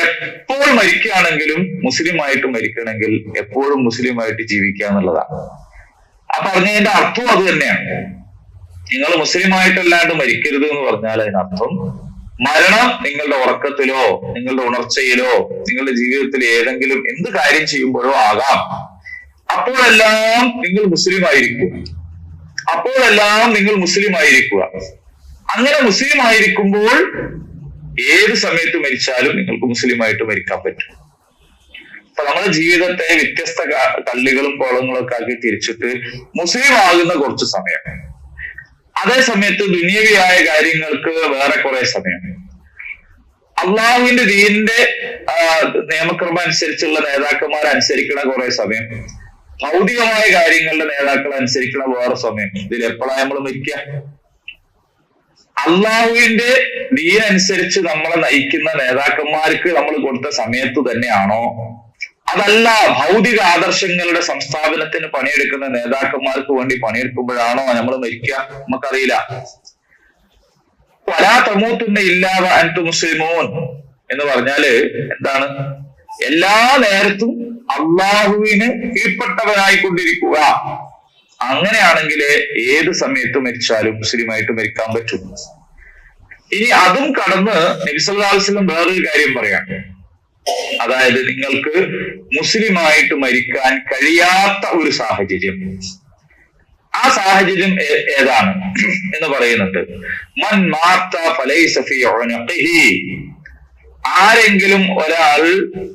എപ്പോൾ മരിക്കുകയാണെങ്കിലും മുസ്ലിമായിട്ട് മരിക്കണമെങ്കിൽ എപ്പോഴും മുസ്ലിമായിട്ട് ജീവിക്കുക എന്നുള്ളതാണ്. ആ പറഞ്ഞതിന്റെ അർത്ഥം അത് തന്നെയാണ്. നിങ്ങൾ മുസ്ലിമായിട്ടല്ലാണ്ട് മരിക്കരുത് എന്ന് പറഞ്ഞാൽ അതിനർത്ഥം മരണം നിങ്ങളുടെ ഉറക്കത്തിലോ നിങ്ങളുടെ ഉണർച്ചയിലോ നിങ്ങളുടെ ജീവിതത്തിൽ ഏതെങ്കിലും എന്ത് കാര്യം ചെയ്യുമ്പോഴോ ആകാം. അപ്പോഴെല്ലാം നിങ്ങൾ മുസ്ലിം ആയിരിക്കുക. അങ്ങനെ മുസ്ലിം ആയിരിക്കുമ്പോൾ ഏത് സമയത്ത് മരിച്ചാലും നിങ്ങൾക്ക് മുസ്ലിമായിട്ട് മരിക്കാൻ പറ്റും. അപ്പൊ നമ്മുടെ ജീവിതത്തെ വ്യത്യസ്ത കള്ളികളും കോളങ്ങളും ഒക്കെ ആക്കി തിരിച്ചിട്ട് മുസ്ലിം ആകുന്ന കുറച്ച് സമയം, അതേ സമയത്ത് ദുനിയവിയായ കാര്യങ്ങൾക്ക് വേറെ കുറെ സമയം, അള്ളാഹുവിന്റെ ദീനിന്റെ നിയമക്രമം അനുസരിച്ചുള്ള നേതാക്കന്മാരെ അനുസരിക്കണ കുറെ സമയം, ഭൗതികമായ കാര്യങ്ങളുടെ നേതാക്കളെ അനുസരിക്കണ വേറെ സമയം. ഇതിൽ എപ്പോഴാണ് നമ്മൾ മരിക്കുക? അള്ളാഹുവിന്റെ ദീനനുസരിച്ച് നമ്മളെ നയിക്കുന്ന നേതാക്കന്മാർക്ക് നമ്മൾ കൊടുത്ത സമയത്ത് തന്നെയാണോ? അതല്ല ഭൗതിക ആദർശങ്ങളുടെ സംസ്ഥാപനത്തിന് പണിയെടുക്കുന്ന നേതാക്കന്മാർക്ക് വേണ്ടി പണിയെടുക്കുമ്പോഴാണോ നമ്മൾ മരിക്കുക? നമുക്കറിയില്ല. വലാ തമൂതുന്ന ഇല്ലാ വഅൻതും മുസ്ലിമൂൻ എന്ന് പറഞ്ഞാല് എന്താണ്? എല്ലാ നേരത്തും അള്ളാഹുവിന് കീഴ്പ്പെട്ടവനായിക്കൊണ്ടിരിക്കുക. അങ്ങനെയാണെങ്കിൽ ഏത് സമയത്ത് മരിച്ചാലും മുസ്ലിമായിട്ട് മരിക്കാൻ പറ്റും. ഇനി അതും കടന്ന് നബി സല്ലല്ലാഹു അലൈഹി വസല്ലം വേറൊരു കാര്യം പറയാണ്. അതായത് നിങ്ങൾക്ക് മുസ്ലിമായിട്ട് മരിക്കാൻ കഴിയാത്ത ഒരു സാഹചര്യം. ആ സാഹചര്യം ഏതാണ് എന്ന് പറയുന്നുണ്ട്. മൻ മാത്ത ഫലൈസ ഫീ ഉനഖിഹി, ആരെങ്കിലും ഒരാൾ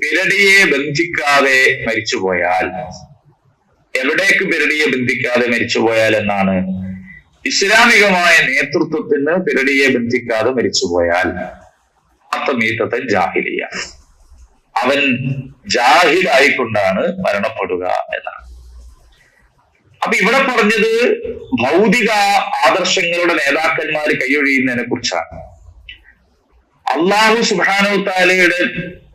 പിരടിയെ ബന്ധിക്കാതെ മരിച്ചുപോയാൽ. എവിടേക്ക് പിരടിയെ ബന്ധിക്കാതെ മരിച്ചുപോയാൽ എന്നാണ്? ഇസ്ലാമികമായ നേതൃത്വത്തിന് പിരടിയെ ബന്ധിക്കാതെ മരിച്ചുപോയാൽ ആത്മീതത്തെ ജാഹിലിയ, അവൻ ജാഹിലായിക്കൊണ്ടാണ് മരണപ്പെടുക എന്നാണ്. അപ്പൊ ഇവിടെ പറഞ്ഞത് ഭൗതിക ആദർശങ്ങളുടെ നേതാക്കന്മാർ കൈയൊഴിയുന്നതിനെ കുറിച്ചാണ്. അള്ളാഹു സുബ്ഹാനഹു തആലയുടെ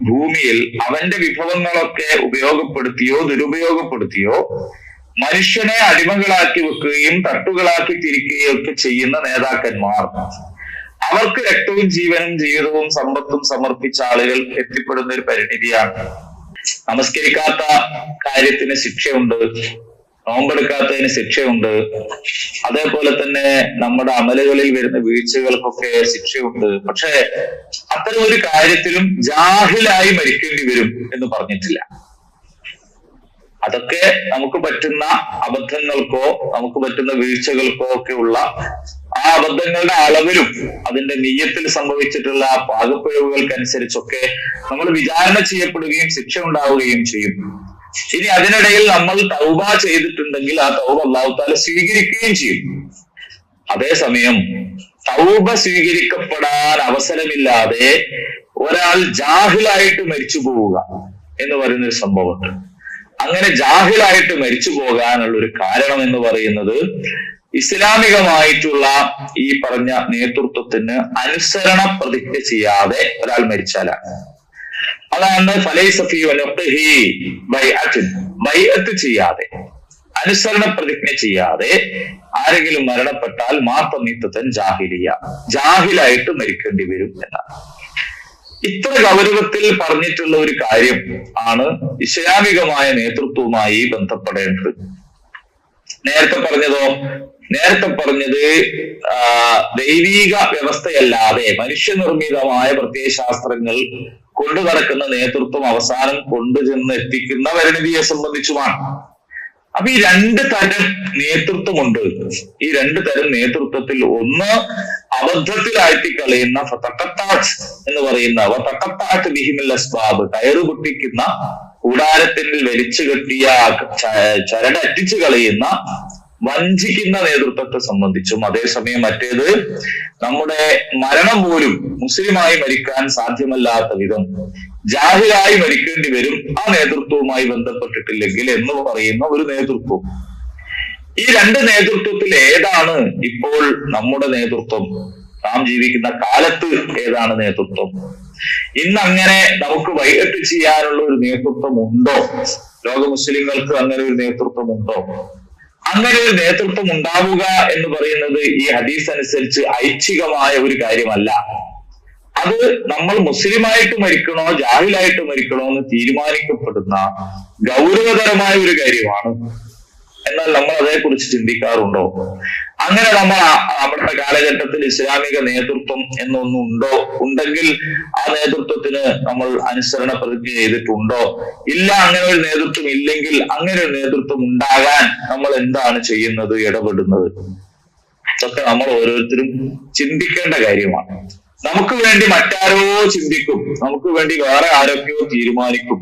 ഭൂമിയിൽ അവന്റെ വിഭവങ്ങളൊക്കെ ഉപയോഗപ്പെടുത്തിയോ ദുരുപയോഗപ്പെടുത്തിയോ മനുഷ്യനെ അടിമകളാക്കി വെക്കുകയും തട്ടുകളാക്കി തിരിക്കുകയും ഒക്കെ ചെയ്യുന്ന നേതാക്കന്മാർ, അവർക്ക് രക്തവും ജീവനും ജീവിതവും സമ്പത്തും സമർപ്പിച്ച ആളുകൾ എത്തിപ്പെടുന്ന ഒരു പരിണിതിയാണ്. നമസ്കരിക്കാത്ത കാര്യത്തിന് ശിക്ഷയുണ്ട്, നോമ്പെടുക്കാത്തതിന് ശിക്ഷയുണ്ട്, അതേപോലെ തന്നെ നമ്മുടെ അമലുകളിൽ വരുന്ന വീഴ്ചകൾക്കൊക്കെ ശിക്ഷയുണ്ട്. പക്ഷെ അത്തരം ഒരു കാര്യത്തിലും ജാഹിലായി മരിക്കേണ്ടി വരും എന്ന് പറഞ്ഞിട്ടില്ല. അതൊക്കെ നമുക്ക് പറ്റുന്ന അബദ്ധങ്ങൾക്കോ നമുക്ക് പറ്റുന്ന വീഴ്ചകൾക്കോ ഒക്കെ ഉള്ള ആ അബദ്ധങ്ങളുടെ അളവിലും അതിന്റെ നിയ്യത്തിൽ സംഭവിച്ചിട്ടുള്ള പാകപ്പിഴവുകൾക്കനുസരിച്ചൊക്കെ നമ്മൾ വിചാരണ ചെയ്യപ്പെടുകയും ശിക്ഷ ഉണ്ടാവുകയും ചെയ്യും. ഇനി അതിനിടയിൽ നമ്മൾ തൗബ ചെയ്തിട്ടുണ്ടെങ്കിൽ ആ തൗബ അല്ലാഹു തആല സ്വീകരിക്കുകയും ചെയ്യും. അതേസമയം തൗബ സ്വീകരിക്കപ്പെടാൻ അവസരമില്ലാതെ ഒരാൾ ജാഹിലായിട്ട് മരിച്ചു പോവുക എന്ന് പറയുന്നൊരു സംഭവമുണ്ട്. അങ്ങനെ ജാഹിലായിട്ട് മരിച്ചു പോകാനുള്ള ഒരു കാരണം എന്ന് പറയുന്നത് ഇസ്ലാമികമായിട്ടുള്ള ഈ പറഞ്ഞ നേതൃത്വത്തിന് അനുസരണ പ്രതിജ്ഞ ചെയ്യാതെ ഒരാൾ മരിച്ചാലാണ്. അതാണ് ഫലൈസ ഫീ ഉനഖിഹി ബൈഅത്തുൻ, ബൈഅത്ത് ചെയ്യാതെ അനുസരണ പ്രതിജ്ഞ ചെയ്യാതെ ആരെങ്കിലും മരണപ്പെട്ടാൽ മാതമീത്തൻ ജാഹിലിയ, ജാഹിലായിട്ട് മരിക്കേണ്ടി വരും എന്നാണ്. ഇത്ര ഗൗരവത്തിൽ പറഞ്ഞിട്ടുള്ള ഒരു കാര്യം ആണ് ഇസ്ലാമികമായ നേതൃത്വവുമായി ബന്ധപ്പെടേണ്ടത്. നേരത്തെ പറഞ്ഞത് ദൈവിക വ്യവസ്ഥയല്ലാതെ മനുഷ്യനിർമ്മിതമായ പ്രത്യയശാസ്ത്രങ്ങൾ കൊണ്ടു നടക്കുന്ന നേതൃത്വം അവസാനം കൊണ്ടുചെന്ന് എത്തിക്കുന്ന പരിണിതിയെ സംബന്ധിച്ചുമാണ്. അപ്പൊ ഈ രണ്ട് തരം നേതൃത്വമുണ്ട്. ഈ രണ്ട് തരം നേതൃത്വത്തിൽ ഒന്ന് അബദ്ധത്തിലാഴ്ത്തി കളയുന്ന ഫതഖത്താഅത്ത് എന്ന് പറയുന്ന ബിഹിമിൽ അസ്ബാബ്, കയറ് പൊട്ടിക്കുന്ന കൂടാരത്തിൽ വലിച്ചു കെട്ടിയ ചരടറ്റിച്ചു കളയുന്ന വഞ്ചിക്കുന്ന നേതൃത്വത്തെ സംബന്ധിച്ചും, അതേസമയം മറ്റേത് നമ്മുടെ മരണം പോലും മുസ്ലിമായി മരിക്കാൻ സാധ്യമല്ലാത്ത വിധം ജാഹിലായി മരിക്കേണ്ടി വരും ആ നേതൃത്വവുമായി ബന്ധപ്പെട്ടിട്ടില്ലെങ്കിൽ എന്ന് പറയുന്ന ഒരു നേതൃത്വം. ഈ രണ്ട് നേതൃത്വത്തിൽ ഏതാണ് ഇപ്പോൾ നമ്മുടെ നേതൃത്വം? നാം ജീവിക്കുന്ന കാലത്ത് ഏതാണ് നേതൃത്വം? ഇന്ന് അങ്ങനെ നമുക്ക് വൈകിട്ട് ചെയ്യാനുള്ള ഒരു നേതൃത്വം ഉണ്ടോ? ലോക മുസ്ലിങ്ങൾക്ക് അങ്ങനെ ഒരു നേതൃത്വം ഉണ്ടോ? അങ്ങനെ ഒരു നേതൃത്വം ഉണ്ടാവുക എന്ന് പറയുന്നത് ഈ ഹദീസ് അനുസരിച്ച് ഐച്ഛികമായ ഒരു കാര്യമല്ല. അത് നമ്മൾ മുസ്ലിമായിട്ട് മരിക്കണോ ജാഹിലായിട്ട് മരിക്കണോ എന്ന് തീരുമാനിക്കപ്പെടുന്ന ഗൗരവതരമായ ഒരു കാര്യമാണ്. എന്നാൽ നമ്മൾ അതേക്കുറിച്ച് ചിന്തിക്കാറുണ്ടോ? അങ്ങനെ നമ്മുടെ കാലഘട്ടത്തിൽ ഇസ്ലാമിക നേതൃത്വം എന്നൊന്നുണ്ടോ? ഉണ്ടെങ്കിൽ ആ നേതൃത്വത്തിന് നമ്മൾ അനുസരണ പ്രതിജ്ഞ ചെയ്തിട്ടുണ്ടോ? ഇല്ല, അങ്ങനെ ഒരു നേതൃത്വം ഇല്ലെങ്കിൽ അങ്ങനെ ഒരു നേതൃത്വം ഉണ്ടാകാൻ നമ്മൾ എന്താണ് ചെയ്യുന്നത്, ഇടപെടുന്നത്? ഇതൊക്കെ നമ്മൾ ഓരോരുത്തരും ചിന്തിക്കേണ്ട കാര്യമാണ്. നമുക്ക് വേണ്ടി മറ്റാരോ ചിന്തിക്കും, നമുക്ക് വേണ്ടി വേറെ ആരൊക്കെയോ തീരുമാനിക്കും,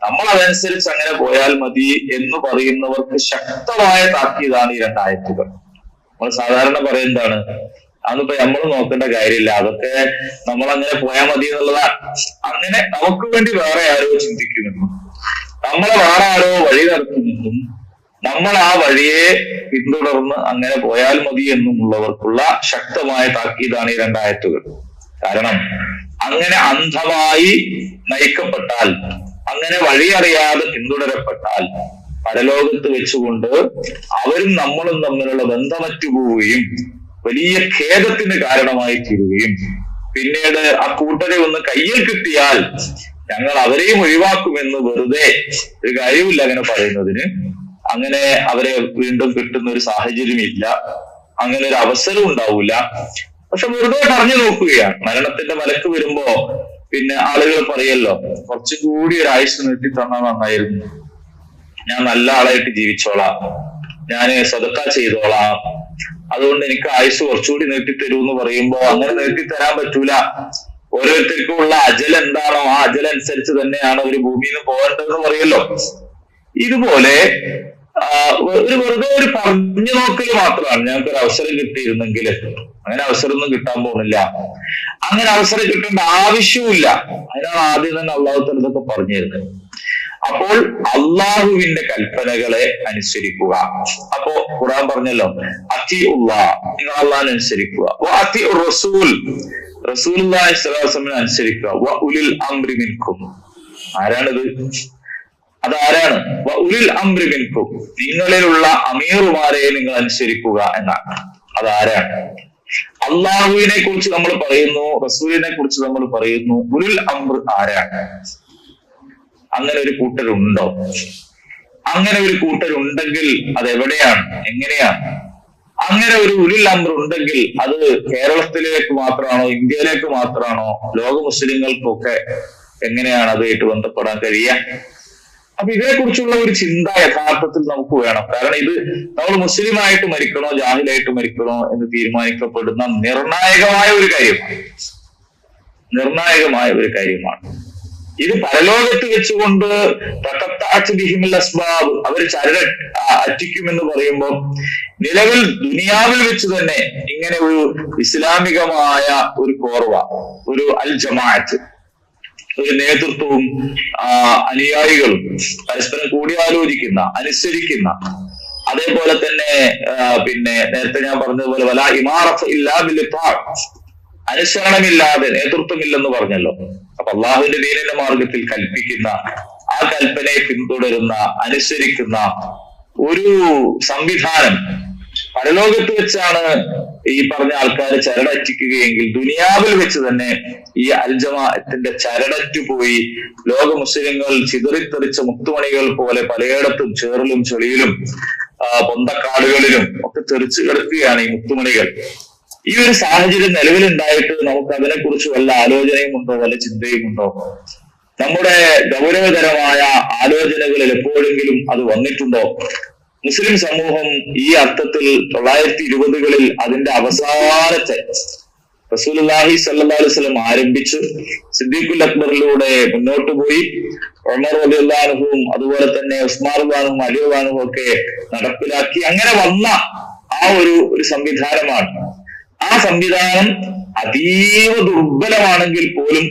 നമ്മൾ അതനുസരിച്ച് അങ്ങനെ പോയാൽ മതി എന്ന് പറയുന്നവർക്ക് ശക്തമായ താക്കീതാണ് ഈ രണ്ടായത്തുകൾ. നമ്മൾ സാധാരണ പറയുന്നതാണ്, അതൊന്നിപ്പോ നമ്മൾ നോക്കേണ്ട കാര്യമില്ല, അതൊക്കെ നമ്മൾ അങ്ങനെ പോയാൽ മതി എന്നുള്ളതാണ്. അങ്ങനെ നമുക്ക് വേണ്ടി വേറെ ആരോ ചിന്തിക്കുമെന്നും നമ്മളെ വേറെ ആരോ വഴി നടത്തുമെന്നും നമ്മൾ ആ വഴിയെ പിന്തുടർന്ന് അങ്ങനെ പോയാൽ മതി എന്നുമുള്ളവർക്കുള്ള ശക്തമായ താക്കീതാണ് ഈ രണ്ടായത്തുകൾ. കാരണം അങ്ങനെ അന്ധമായി നയിക്കപ്പെട്ടാൽ, അങ്ങനെ വഴിയറിയാതെ പിന്തുടരപ്പെട്ടാൽ പരലോകത്ത് വെച്ചുകൊണ്ട് അവരും നമ്മളും തമ്മിലുള്ള ബന്ധമറ്റു പോവുകയും വലിയ ഖേദത്തിന് കാരണമായി തീരുകയും പിന്നീട് ആ കൂട്ടരെ ഒന്ന് കയ്യിൽ കിട്ടിയാൽ ഞങ്ങൾ അവരെയും ഒഴിവാക്കുമെന്ന് വെറുതെ ഒരു കാര്യമില്ല അങ്ങനെ പറയുന്നതിന്. അങ്ങനെ അവരെ വീണ്ടും കിട്ടുന്ന ഒരു സാഹചര്യം ഇല്ല, അങ്ങനെ ഒരു അവസരം ഉണ്ടാവില്ല. പക്ഷെ വെറുതെ പറഞ്ഞു നോക്കുകയാണ്. മരണത്തിന്റെ മലക്ക് വരുമ്പോ പിന്നെ ആളുകൾ പറയല്ലോ, കുറച്ചും കൂടി ഒരു ആയുസ് നീട്ടി തന്നാൽ നന്നായിരുന്നു, ഞാൻ നല്ല ആളായിട്ട് ജീവിച്ചോളാം, ഞാൻ സദഖ ചെയ്തോളാം, അതുകൊണ്ട് എനിക്ക് ആയുസ് കുറച്ചുകൂടി നീട്ടിത്തരൂ എന്ന് പറയുമ്പോ അങ്ങനെ നീട്ടിത്തരാൻ പറ്റൂല. ഓരോരുത്തർക്കും ഉള്ള അജൽ എന്താണോ ആ അജൽ അനുസരിച്ച് തന്നെയാണ് ഒരു ഭൂമിയിൽ നിന്ന് പോകേണ്ടതെന്ന് പറയല്ലോ. ഇതുപോലെ ഒരു വെറുതെ ഒരു പറഞ്ഞു നോക്കൽ മാത്രമാണ്. ഞങ്ങൾക്ക് ഒരു അവസരം കിട്ടിയിരുന്നെങ്കിൽ, അങ്ങനെ അവസരമൊന്നും കിട്ടാൻ പോകുന്നില്ല, അങ്ങനെ അവസരം കിട്ടേണ്ട ആവശ്യമില്ല. അതിനാണ് ആദ്യം തന്നെ അള്ളാഹു തആല ഇതൊക്കെ പറഞ്ഞു തരുന്നത്. അപ്പോൾ അള്ളാഹുവിന്റെ കൽപ്പനകളെ അനുസരിക്കുക. അപ്പോ ഖുർആൻ പറഞ്ഞല്ലോ, അത്തിഉല്ലാഹ്, നിങ്ങൾ അള്ളാഹിനെ അനുസരിക്കുക, വഅത്തിഉർ റസൂൽ, റസൂലുള്ളാഹി സ്വല്ലല്ലാഹു അലൈഹി വസല്ലം അനുസരിക്കുക, വഉലിൽ അംരി മിൻകും. ആരാണിത്? അതാരാണ്? വഉലിൽ അംരി മിൻകും, നിങ്ങളിലുള്ള അമീറുമാരെ നിങ്ങൾ അനുസരിക്കുക എന്നാണ്. അതാരാണ്? അള്ളാഹുവിനെ കുറിച്ച് നമ്മൾ പറയുന്നു, റസൂലിനെ കുറിച്ച് നമ്മൾ പറയുന്നു. ഉലുൽ അംർ ആരാണ്? അങ്ങനെ ഒരു കൂട്ടരുണ്ടോ? അങ്ങനെ ഒരു കൂട്ടരുണ്ടെങ്കിൽ അത് എവിടെയാണ്, എങ്ങനെയാണ്? അങ്ങനെ ഒരു ഉലുൽ അംർ ഉണ്ടെങ്കിൽ അത് കേരളത്തിലേക്ക് മാത്രമാണോ, ഇന്ത്യയിലേക്ക് മാത്രമാണോ, ലോക മുസ്ലിങ്ങൾക്കൊക്കെ എങ്ങനെയാണ് അതുമായിട്ട് ബന്ധപ്പെടാൻ കഴിയുക? അപ്പൊ ഇതിനെക്കുറിച്ചുള്ള ഒരു ചിന്ത യഥാർത്ഥത്തിൽ നമുക്ക് വേണം. കാരണം ഇത് നമ്മൾ മുസ്ലിമായിട്ട് മരിക്കണോ ജാഹിലായിട്ട് മരിക്കണോ എന്ന് തീരുമാനിക്കപ്പെടുന്ന നിർണായകമായ ഒരു കാര്യമാണ്. നിർണായകമായ ഒരു കാര്യമാണ് ഇത്. പരലോകത്ത് വെച്ചുകൊണ്ട് അസ്ബാബ്, അവർ ചരട് അറ്റിക്കുമെന്ന് പറയുമ്പോൾ നിലവിൽ ദുനിയാവിൽ വെച്ച് തന്നെ ഇങ്ങനെ ഒരു ഇസ്ലാമികമായ ഒരു കോർവ, ഒരു അൽ ജമാഅത്ത്, ഒരു നേതൃത്വവും അനുയായികളും പരസ്പരം കൂടിയാലോചിക്കുന്ന, അനുസരിക്കുന്ന, അതേപോലെ തന്നെ പിന്നെ നേരത്തെ ഞാൻ പറഞ്ഞതുപോലെ വലാ ഇമാറത്ത് ഇല്ലാ ബിൽ ഇത്വാഅ്, അനുസരണമില്ലാതെ നേതൃത്വമില്ലെന്ന് പറഞ്ഞല്ലോ. അപ്പൊ അള്ളാഹുവിന്റെ ദീനിന്റെ മാർഗത്തിൽ കൽപ്പിക്കുന്ന, ആ കൽപ്പനയെ പിന്തുടരുന്ന, അനുസരിക്കുന്ന ഒരു സംവിധാനം പരലോകത്ത് വെച്ചാണ് ഈ പറഞ്ഞ ആൾക്കാർ ചരടറ്റിക്കുകയെങ്കിൽ ദുനിയാവിൽ വെച്ച് തന്നെ ഈ അൽ ജമാഅത്തിന്റെ ചരടറ്റു പോയി ലോക മുസ്ലിങ്ങൾ ചിതറിത്തെറിച്ച മുത്തുമണികൾ പോലെ പലയിടത്തും ചേറിലും ചെളിയിലും പൊന്തക്കാടുകളിലും ഒക്കെ തെറിച്ചു കിടക്കുകയാണ് ഈ മുത്തുമണികൾ. ഈ ഒരു സാഹചര്യം നിലവിലുണ്ടായിട്ട് നമുക്ക് അതിനെക്കുറിച്ച് വല്ല ആലോചനയും ഉണ്ടോ, വല്ല ചിന്തയും ഉണ്ടോ? നമ്മുടെ ഗൗരവതരമായ ആലോചനകളിൽ എപ്പോഴെങ്കിലും അത് വന്നിട്ടുണ്ടോ? മുസ്ലിം സമൂഹം ഈ അർത്ഥത്തിൽ 1920-കളിൽ അതിന്റെ അവസാനത്തെ റസൂലുള്ളാഹി സ്വല്ലല്ലാഹു അലൈഹി വസല്ലം ആരംഭിച്ചു സിദ്ദീഖുൽ അക്ബറിലൂടെ മുന്നോട്ട് പോയി ഉമർ റളിയല്ലാഹു അൻഹുവും അതുപോലെ തന്നെ ഉസ്മാൻ റളിയല്ലാഹു അൻഹുവും അലി റളിയല്ലാഹു അൻഹുവും ഒക്കെ നടപ്പിലാക്കി. അങ്ങനെ വന്ന ആ ഒരു സംവിധാനമാണ്. ആ സംവിധാനം അതീവ ദുർബലമാണെങ്കിൽ പോലും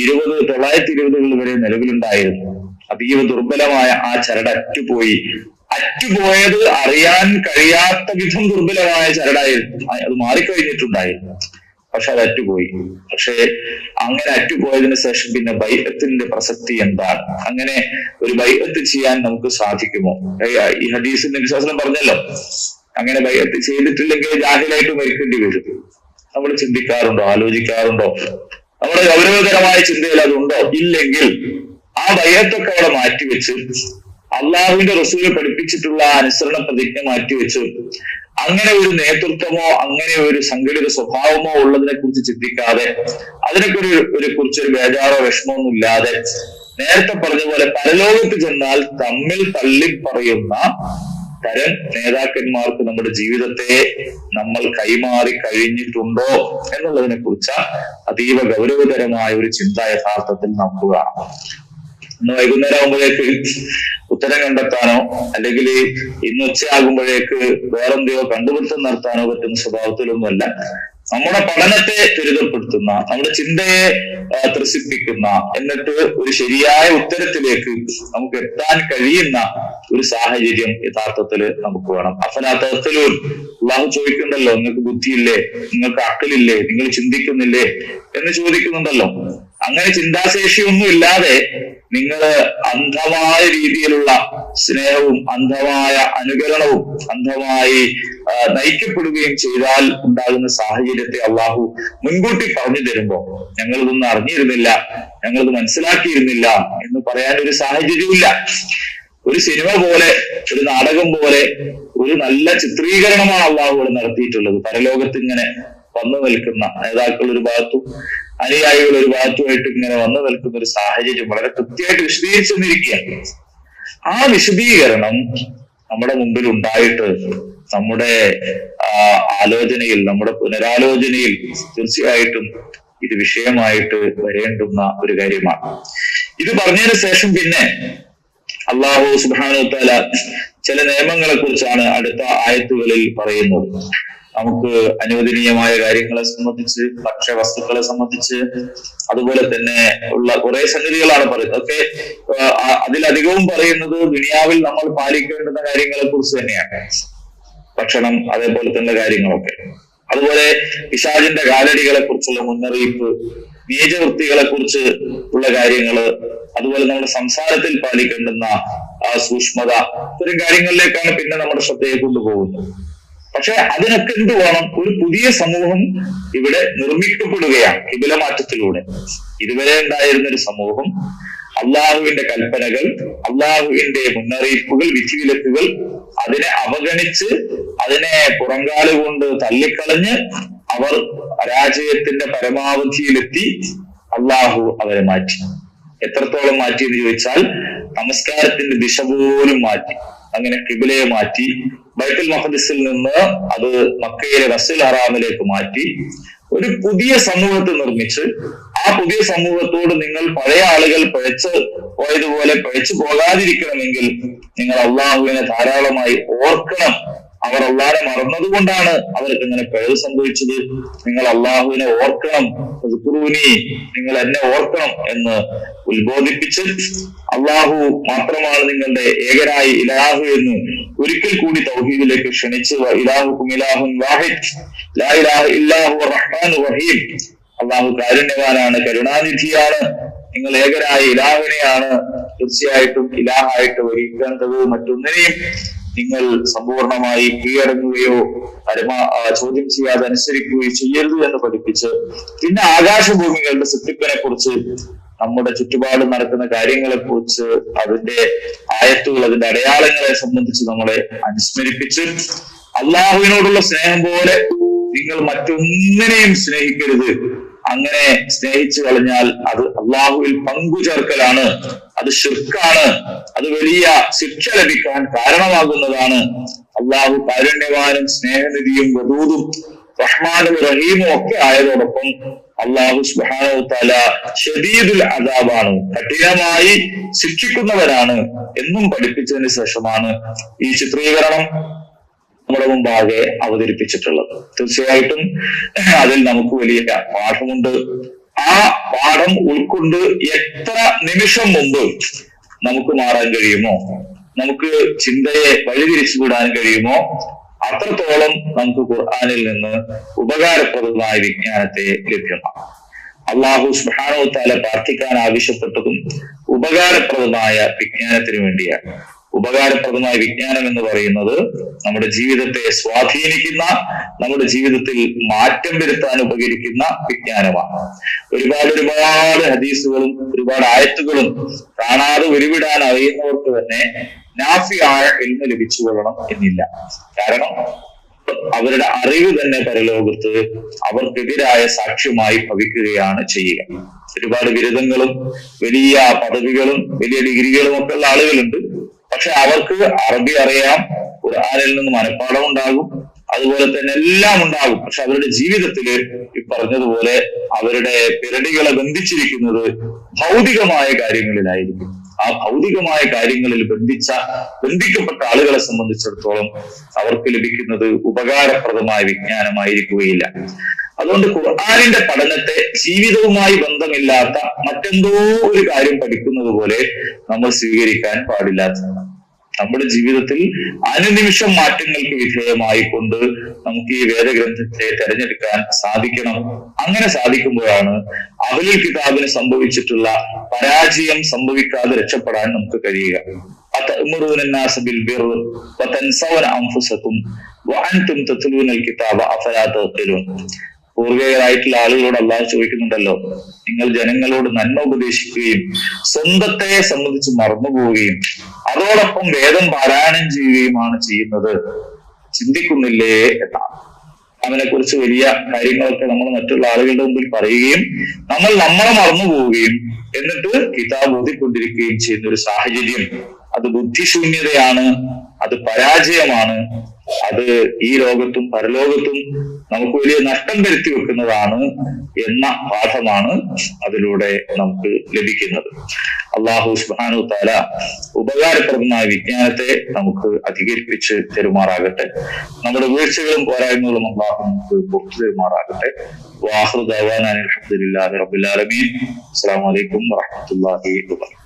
1920-കൾ വരെ നിലവിലുണ്ടായിരുന്നു. അതീവ ദുർബലമായ ആ ചരട് അറ്റുപോയത് അറിയാൻ കഴിയാത്ത വിധം ദുർബലമായ ചരടായിരുന്നു. അത് മാറിക്കഴിഞ്ഞിട്ടുണ്ടായിരുന്നു, പക്ഷെ അത് അറ്റുപോയി. പക്ഷെ അങ്ങനെ അറ്റുപോയതിനു ശേഷം പിന്നെ ബൈഅത്തിന്റെ പ്രസക്തി എന്താണ്? അങ്ങനെ ഒരു ബൈഅത്ത് ചെയ്യാൻ നമുക്ക് സാധിക്കുമോ? ഈ ഹദീസിൽ നബി സ്വല്ലല്ലാഹു അലൈഹി വസല്ലം പറഞ്ഞല്ലോ, അങ്ങനെ ബൈഅത്ത് ചെയ്തിട്ടില്ലെങ്കിൽ ജാഹിലായിട്ട് മരിക്കേണ്ടി വരും. നമ്മൾ ചിന്തിക്കാറുണ്ടോ, ആലോചിക്കാറുണ്ടോ? നമ്മുടെ ഗൗരവകരമായ ചിന്തയിൽ അതുണ്ടോ? ഇല്ലെങ്കിൽ ആ ബൈഅത്തൊക്കെ അവിടെ മാറ്റിവെച്ച് അള്ളാഹുവിന്റെ റസൂല് പഠിപ്പിച്ചിട്ടുള്ള അനുസരണ പ്രതിജ്ഞ മാറ്റിവെച്ച് അങ്ങനെ ഒരു നേതൃത്വമോ അങ്ങനെ ഒരു സംഘടിത സ്വഭാവമോ ഉള്ളതിനെ കുറിച്ച് ചിന്തിക്കാതെ, അതിനൊക്കെ കുറിച്ചൊരു ബേജാറോ വിഷമമൊന്നും ഇല്ലാതെ, നേരത്തെ പറഞ്ഞ പോലെ പരലോകത്ത് ചെന്നാൽ തമ്മിൽ തള്ളിപ്പറയുന്ന തരം നേതാക്കന്മാർക്ക് നമ്മുടെ ജീവിതത്തെ നമ്മൾ കൈമാറി കഴിഞ്ഞിട്ടുണ്ടോ എന്നുള്ളതിനെ കുറിച്ച് അതീവ ഗൗരവതരമായ ഒരു ചിന്ത യഥാർത്ഥത്തിൽ നമുക്ക് കാണാം. ഇന്ന് വൈകുന്നേരം ആകുമ്പോഴേക്ക് ഉത്തരം കണ്ടെത്താനോ അല്ലെങ്കിൽ ഇന്ന് ഉച്ചയാകുമ്പോഴേക്ക് വേറെന്തെയോ കണ്ടുപിടുത്തം നടത്താനോ പറ്റുന്ന സ്വഭാവത്തിലൊന്നുമല്ല. നമ്മുടെ പഠനത്തെ ത്വരിതപ്പെടുത്തുന്ന, നമ്മുടെ ചിന്തയെ ത്രസിപ്പിക്കുന്ന, എന്നിട്ട് ഒരു ശരിയായ ഉത്തരത്തിലേക്ക് നമുക്ക് എത്താൻ കഴിയുന്ന ഒരു സാഹചര്യം യഥാർത്ഥത്തിൽ നമുക്ക് വേണം. അഫലാ തഅഖിലൂൻ, അല്ലാഹു ചോദിക്കുന്നുണ്ടല്ലോ, നിങ്ങൾക്ക് ബുദ്ധിയില്ലേ, നിങ്ങൾക്ക് അഖലില്ലേ, നിങ്ങൾ ചിന്തിക്കുന്നില്ലേ എന്ന് ചോദിക്കുന്നുണ്ടല്ലോ. അങ്ങനെ ചിന്താശേഷിയൊന്നും ഇല്ലാതെ നിങ്ങൾ അന്ധമായ രീതിയിലുള്ള സ്നേഹവും അന്ധമായ അനുകരണവും അന്ധമായി നയിക്കപ്പെടുകയും ചെയ്താൽ ഉണ്ടാകുന്ന സാഹചര്യത്തെ അള്ളാഹു മുൻകൂട്ടി പറഞ്ഞു തരുമ്പോ ഞങ്ങളിതൊന്നും അറിഞ്ഞിരുന്നില്ല, ഞങ്ങളിത് മനസ്സിലാക്കിയിരുന്നില്ല എന്ന് പറയാൻ ഒരു സാഹചര്യമില്ല. ഒരു സിനിമ പോലെ, ഒരു നാടകം പോലെ ഒരു നല്ല ചിത്രീകരണമാണ് അള്ളാഹു ഇവിടെ നടത്തിയിട്ടുള്ളത്. പരലോകത്ത് ഇങ്ങനെ വന്നു നിൽക്കുന്ന നേതാക്കൾ ഒരു ഭാഗത്തും അനുയായികൾ ഒരു ഭാഗത്തുമായിട്ട് ഇങ്ങനെ വന്നു നിൽക്കുന്ന ഒരു സാഹചര്യം വളരെ കൃത്യമായിട്ട് വിശദീകരിച്ചു തന്നിരിക്കുകയാണ്. ആ വിശദീകരണം നമ്മുടെ മുമ്പിൽ ഉണ്ടായിട്ട് നമ്മുടെ ആലോചനയിൽ, നമ്മുടെ പുനരാലോചനയിൽ തീർച്ചയായിട്ടും ഇത് വിഷയമായിട്ട് വരേണ്ടുന്ന ഒരു കാര്യമാണ്. ഇത് പറഞ്ഞതിന് ശേഷം പിന്നെ അള്ളാഹു സുബ്ഹാനഹു വ തആല ചില നിയമങ്ങളെ കുറിച്ചാണ് അടുത്ത ആയത്തുകളിൽ പറയുന്നത്. നമുക്ക് അനുവദനീയമായ കാര്യങ്ങളെ സംബന്ധിച്ച്, ഭക്ഷ്യവസ്തുക്കളെ സംബന്ധിച്ച്, അതുപോലെ തന്നെ ഉള്ള കുറെ സംഗതികളാണ് പറയുന്നത്. ഒക്കെ അതിലധികവും പറയുന്നത് ദുനിയാവിൽ നമ്മൾ പാലിക്കേണ്ടുന്ന കാര്യങ്ങളെ കുറിച്ച് തന്നെയാണ്. ഭക്ഷണം, അതേപോലെ തന്നെ കാര്യങ്ങളൊക്കെ. അതുപോലെ പിശാചിന്റെ കാലടികളെ കുറിച്ചുള്ള മുന്നറിയിപ്പ്, നീചവൃത്തികളെ കുറിച്ച് ഉള്ള കാര്യങ്ങള്, അതുപോലെ നമ്മുടെ സംസാരത്തിൽ പാലിക്കേണ്ടുന്ന സൂക്ഷ്മത, ഇത്തരം കാര്യങ്ങളിലേക്കാണ് പിന്നെ നമ്മുടെ ശ്രദ്ധയെ കൊണ്ടുപോകുന്നത്. പക്ഷെ അതിനൊക്കെ എന്ത് വേണം? ഒരു പുതിയ സമൂഹം ഇവിടെ നിർമ്മിക്കപ്പെടുകയാണ് ഖിബല മാറ്റത്തിലൂടെ. ഇതുവരെ ഉണ്ടായിരുന്ന ഒരു സമൂഹം അള്ളാഹുവിന്റെ കൽപ്പനകൾ, അള്ളാഹുവിന്റെ മുന്നറിയിപ്പുകൾ, വിധിവിലക്കുകൾ അതിനെ അവഗണിച്ച്, അതിനെ പുറങ്കാലുകൊണ്ട് തള്ളിക്കളഞ്ഞ് അവർ പരാജയത്തിന്റെ പരമാവധിയിലെത്തി. അള്ളാഹു അവരെ മാറ്റി. എത്രത്തോളം മാറ്റി എന്ന് ചോദിച്ചാൽ നമസ്കാരത്തിന്റെ ദിശ പോലും മാറ്റി. അങ്ങനെ ഖിബലയെ മാറ്റി. ബൈത്തുൽ മഖ്ദിസിൽ നിന്ന് അത് മക്കയിലെ മസ്ജിദുൽ ഹറാമിലേക്ക് മാറ്റി. ഒരു പുതിയ സമൂഹത്തെ നിർമ്മിച്ച് ആ പുതിയ സമൂഹത്തോട് നിങ്ങൾ പഴയ ആളുകൾ പിഴച്ച് പോയതുപോലെ പിഴച്ചു പോകാതിരിക്കണമെങ്കിൽ നിങ്ങൾ അള്ളാഹുവിനെ ധാരാളമായി ഓർക്കണം. അവർ അള്ളാഹനെ മറന്നതുകൊണ്ടാണ് അവർക്ക് ഇങ്ങനെ പിഴവ് സംഭവിച്ചത്. നിങ്ങൾ അള്ളാഹുവിനെ ഓർക്കണം, നിങ്ങൾ എന്നെ ഓർക്കണം എന്ന് ഉത്ബോധിപ്പിച്ച് അള്ളാഹു മാത്രമാണ് നിങ്ങളുടെ ഏകനായ ഇലാഹു എന്ന് ഒരിക്കൽ കൂടി തൗഹീദിലേക്ക് ക്ഷണിച്ച് ഇലാഹുക്കും ഇലാഹുൻ വാഹിദ് ലാ ഇലാഹ ഇല്ലാഹു റഹ്മാനുർ റഹീം, അള്ളാഹു കാരുണ്യവാനാണ്, കരുണാനിധിയാണ്, നിങ്ങൾ ഏകനായ ഇലാഹിനെയാണ് തീർച്ചയായിട്ടും ഇലാഹായിട്ട് വഹിക്കേണ്ടത്, മറ്റൊന്നിനെയും നിങ്ങൾ സമ്പൂർണമായി കീഴടങ്ങുകയോ ചോദ്യം ചെയ്യാതെ അനുസരിക്കുകയോ ചെയ്യരുത് എന്ന് പഠിപ്പിച്ച് പിന്നെ ആകാശഭൂമികളുടെ സൃഷ്ടിപ്പിനെ കുറിച്ച്, നമ്മുടെ ചുറ്റുപാട് നടക്കുന്ന കാര്യങ്ങളെ കുറിച്ച്, അതിന്റെ ആയത്തുകൾ, അതിന്റെ അടയാളങ്ങളെ സംബന്ധിച്ച് നമ്മളെ അനുസ്മരിപ്പിച്ച് അള്ളാഹുവിനോടുള്ള സ്നേഹം പോലെ നിങ്ങൾ മറ്റൊന്നിനെയും സ്നേഹിക്കരുത്. അങ്ങനെ സ്നേഹിച്ചു കളഞ്ഞാൽ അത് അള്ളാഹുവിൽ പങ്കുചേർക്കലാണ്, അത് ശിർക്കാണ്, അത് വലിയ ശിക്ഷ ലഭിക്കാൻ കാരണമാകുന്നതാണ്. അള്ളാഹു കാരുണ്യവാനും സ്നേഹനിധിയും വദൂദും റഹ്മാനും റഹീമും ഒക്കെ ആയതോടൊപ്പം അള്ളാഹു സുബ്ഹാനഹു വ തആല ശദീദുൽ അദാബാണ്, കഠിനമായി ശിക്ഷിക്കുന്നവരാണ് എന്നും പഠിപ്പിച്ചതിന് ശേഷമാണ് ഈ ചിത്രീകരണം നമ്മുടെ മുമ്പാകെ അവതരിപ്പിച്ചിട്ടുള്ളത്. തീർച്ചയായിട്ടും അതിൽ നമുക്ക് വലിയ പാഠമുണ്ട്. ആ പാഠം ഉൾക്കൊണ്ട് എത്ര നിമിഷം മുമ്പ് നമുക്ക് മാറാൻ കഴിയുമോ, നമുക്ക് ചിന്തയെ വഴിതിരിച്ചു വിടാൻ കഴിയുമോ, അത്രത്തോളം നമുക്ക് ഖുർആനിൽ നിന്ന് ഉപകാരപ്രദമായ വിജ്ഞാനത്തെ ലഭ്യമാണ്. അള്ളാഹു സുബ്ഹാനഹു വ തആല പ്രാർത്ഥിക്കാൻ ആവശ്യപ്പെട്ടതും ഉപകാരപ്രദമായ വിജ്ഞാനത്തിന് വേണ്ടിയാണ്. ഉപകാരപ്രദമായ വിജ്ഞാനം എന്ന് പറയുന്നത് നമ്മുടെ ജീവിതത്തെ സ്വാധീനിക്കുന്ന, നമ്മുടെ ജീവിതത്തിൽ മാറ്റം വരുത്താൻ ഉപകരിക്കുന്ന വിജ്ഞാനമാണ്. ഒരുപാട് ഹദീസുകളും ഒരുപാട് ആയത്തുകളും കാണാതെ ഉരുവിടാൻ അറിയുന്നവർക്ക് തന്നെ നാഫിയായ ഇൽമ ലഭിച്ചു കൊള്ളണം എന്നില്ല. കാരണം അവരുടെ അറിവ് തന്നെ പരലോകത്ത് അവർക്കെതിരായ സാക്ഷ്യമായി ഭവിക്കുകയാണ് ചെയ്യുക. ഒരുപാട് ബിരുദങ്ങളും വലിയ പദവികളും വലിയ ഡിഗ്രികളും ഒക്കെ ഉള്ള ആളുകളുണ്ട്. പക്ഷെ അവർക്ക് അറബി അറിയാം, ഖുർആനിൽ നിന്ന് മനഃപ്പാഠം ഉണ്ടാകും, അതുപോലെ തന്നെ എല്ലാം ഉണ്ടാകും. പക്ഷെ അവരുടെ ജീവിതത്തില് ഈ പറഞ്ഞതുപോലെ അവരുടെ പിരടികളെ ബന്ധിച്ചിരിക്കുന്നത് ഭൗതികമായ കാര്യങ്ങളിലായിരിക്കും. ആ ഭൗതികമായ കാര്യങ്ങളിൽ ബന്ധിക്കപ്പെട്ട ആളുകളെ സംബന്ധിച്ചിടത്തോളം അവർക്ക് ലഭിക്കുന്നത് ഉപകാരപ്രദമായ വിജ്ഞാനമായിരിക്കുകയില്ല. അതുകൊണ്ട് ഖുർആനിന്റെ പഠനത്തെ ജീവിതവുമായി ബന്ധമില്ലാത്ത മറ്റെന്തോ ഒരു കാര്യം പഠിക്കുന്നത് പോലെ നമ്മൾ സ്വീകരിക്കാൻ പാടില്ലാത്തതാണ്. നമ്മുടെ ജീവിതത്തിൽ അനുനിമിഷം മാറ്റങ്ങൾക്ക് വിധേയമായിക്കൊണ്ട് നമുക്ക് ഈ വേദഗ്രന്ഥത്തെ തെരഞ്ഞെടുക്കാൻ സാധിക്കണം. അങ്ങനെ സാധിക്കുമ്പോഴാണ് അഹ്ലുൽ കിതാബിന് സംഭവിച്ചിട്ടുള്ള പരാജയം സംഭവിക്കാതെ രക്ഷപ്പെടാൻ നമുക്ക് കഴിയുക. അതഅ്മുറൂന الناس بالبر وتنسون انفسكم وانتم تتلون الكتاب افلا تعقلون. പൂർവികരായിട്ടുള്ള ആളുകളോട് അള്ളാഹു ചോദിക്കുന്നുണ്ടല്ലോ, നിങ്ങൾ ജനങ്ങളോട് നന്മ ഉപദേശിക്കുകയും സ്വന്തത്തെ സംബന്ധിച്ച് മറന്നുപോവുകയും അതോടൊപ്പം വേദം പാരായണം ചെയ്യുകയുമാണ് ചെയ്യുന്നത്, ചിന്തിക്കുന്നില്ലേ എന്നാണ്. അവനെ കുറിച്ച് വലിയ കാര്യങ്ങളൊക്കെ നമ്മൾ മറ്റുള്ള ആളുകളുടെ മുമ്പിൽ പറയുകയും നമ്മളെ മറന്നു പോവുകയും എന്നിട്ട് കിതാബ് ഓതിക്കൊണ്ടിരിക്കുകയും ചെയ്യുന്ന ഒരു സാഹചര്യം, അത് ബുദ്ധിശൂന്യതയാണ്, അത് പരാജയമാണ്, അത് ഈ ലോകത്തും പരലോകത്തും നമുക്ക് വലിയ നഷ്ടം വരുത്തി വെക്കുന്നതാണ് എന്ന പാഠമാണ് അതിലൂടെ നമുക്ക് ലഭിക്കുന്നത്. അള്ളാഹു സുബ്ഹാനഹു തആല ഉപകാരപ്രദമായ വിജ്ഞാനത്തെ നമുക്ക് അധികരിപ്പിച്ച് തരുമാറാകട്ടെ. നമ്മുടെ വീഴ്ചകളും പോരായ്മകളും അള്ളാഹു നമുക്ക് പുറത്തു തരുമാറാകട്ടെ. വആഖിറു ദഅവാനാ അൽഹംദുലില്ലാഹി റബ്ബിൽ ആലമീൻ. അസ്സലാമു അലൈക്കും വറഹ്മത്തുള്ളാഹി വബറകാതുഹു.